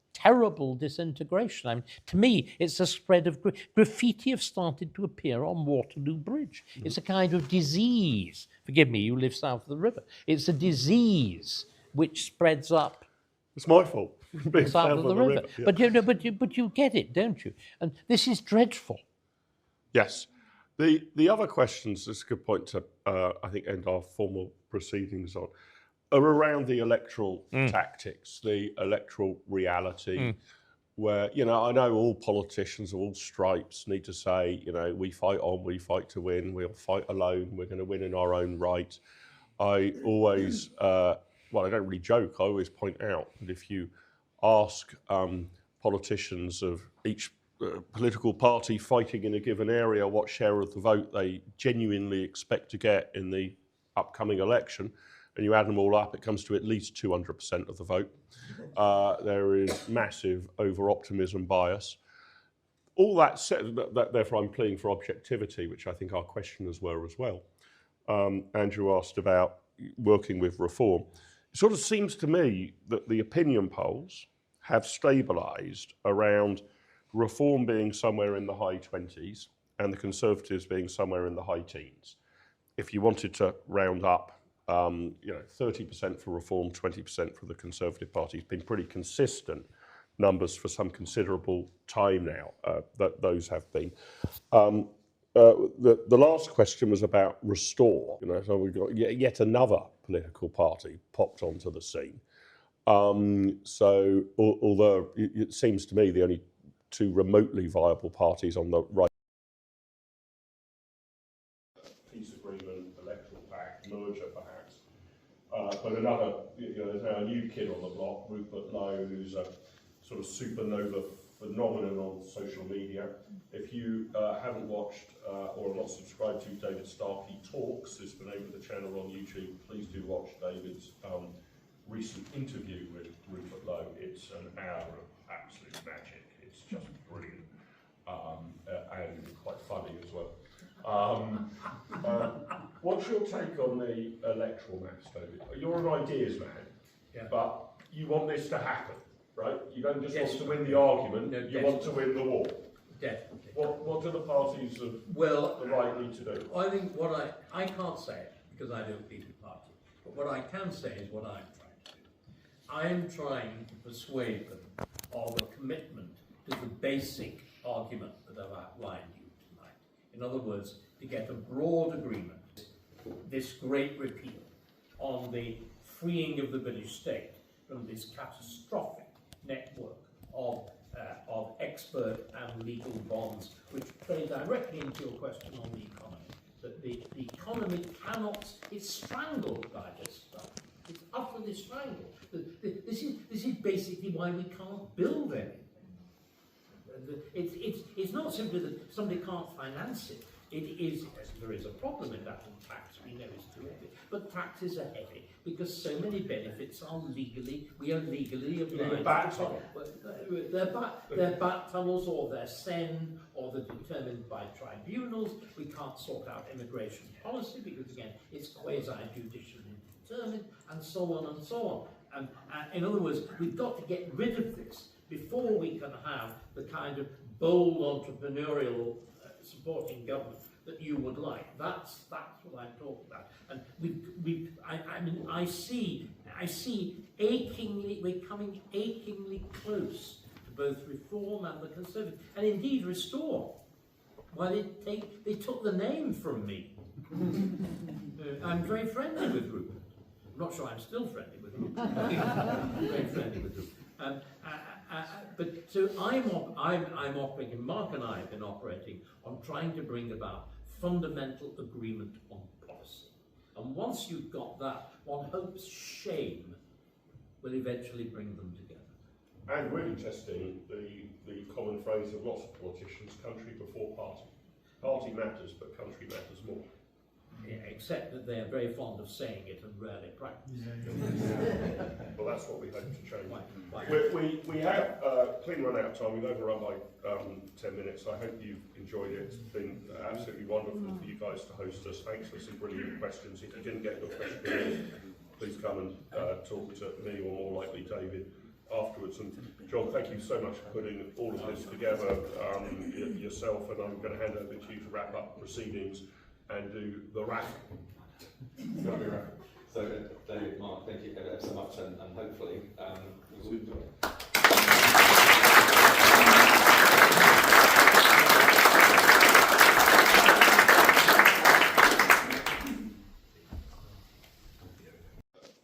disintegration. I mean, to me, it's a spread of graffiti have started to appear on Waterloo Bridge. Mm-hmm. It's a kind of disease. Forgive me, you live south of the river. It's a disease which spreads up. It's my fault. South of the river. Yeah. But you get it, don't you? And this is dreadful. Yes. The other questions, this is a good point to, I think, end our formal proceedings on, are around the electoral tactics, the electoral reality, where, I know all politicians of all stripes need to say, we fight on, we fight to win, we'll fight alone, we're going to win in our own right. I always, I don't really joke, I always point out that if you ask politicians of each political party fighting in a given area what share of the vote they genuinely expect to get in the upcoming election, and you add them all up, it comes to at least 200% of the vote. There is massive over-optimism bias. All that said, therefore I'm pleading for objectivity, which I think our questioners were as well. Andrew asked about working with reform. It sort of seems to me that the opinion polls have stabilised around Reform being somewhere in the high 20s and the Conservatives being somewhere in the high teens. If you wanted to round up, 30% for Reform, 20% for the Conservative Party, it's been pretty consistent numbers for some considerable time now, that those have been. The last question was about Restore. So we've got yet another political party popped onto the scene. So although it seems to me the only two remotely viable parties on the right, peace agreement, electoral pact, merger perhaps, but another, there's now a new kid on the block, Rupert Lowe, who's a sort of supernova phenomenon on social media. If you haven't watched or are not subscribed to David Starkey Talks, it's been over the channel on YouTube, please do watch David's recent interview with Rupert Lowe. It's an hour of absolute magic. It's just brilliant and quite funny as well. What's your take on the electoral maps, David? You're an ideas man, but you want this to happen, right? You don't just want to win the argument, you want to win the war. Definitely. What do the parties of the right need to do? I think I can't say it because I don't lead the party, but what I can say is what I'm trying to do. I am trying to persuade them of a commitment to the basic argument that I've outlined you tonight. In other words, to get a broad agreement, this great repeal on the freeing of the British state from this catastrophic network of expert and legal bonds, which play directly into your question on the economy. That the economy cannot, it's strangled by this stuff. It's utterly strangled. This is basically why we can't build anything. It's not simply that somebody can't finance it. It is, there is a problem in that in tax, we know it's too heavy, but taxes are heavy because so many benefits are we are legally obliged. They're back tunnels or they're send or they're determined by tribunals. We can't sort out immigration policy because again, it's quasi-judicially determined and so on and so on. And in other words, we've got to get rid of this before we can have the kind of bold entrepreneurial supporting government that you would like. That's what I'm talking about. And I see achingly, we're coming achingly close to both Reform and the Conservative, and indeed Restore. Why they took the name from me. I'm very friendly with Rupert. I'm not sure I'm still friendly with Rupert. I'm very friendly with Rupert. But so I'm operating, Mark and I have been operating on trying to bring about fundamental agreement on policy. And once you've got that, one hopes shame will eventually bring them together. And really testing the common phrase of lots of politicians, country before party. Party matters, but country matters more. Yeah, except that they are very fond of saying it and rarely practice. Well, that's what we hope to change. We have clean run out of time. We've overrun by 10 minutes. I hope you've enjoyed it. It's been absolutely wonderful for you guys to host us. Thanks for some brilliant questions. If you didn't get your question, please come and talk to me or more likely David afterwards. And John, thank you so much for putting all of this together yourself. And I'm going to hand over to you to wrap up proceedings and do the raffle. So, David, Mark, thank you ever so much, and hopefully you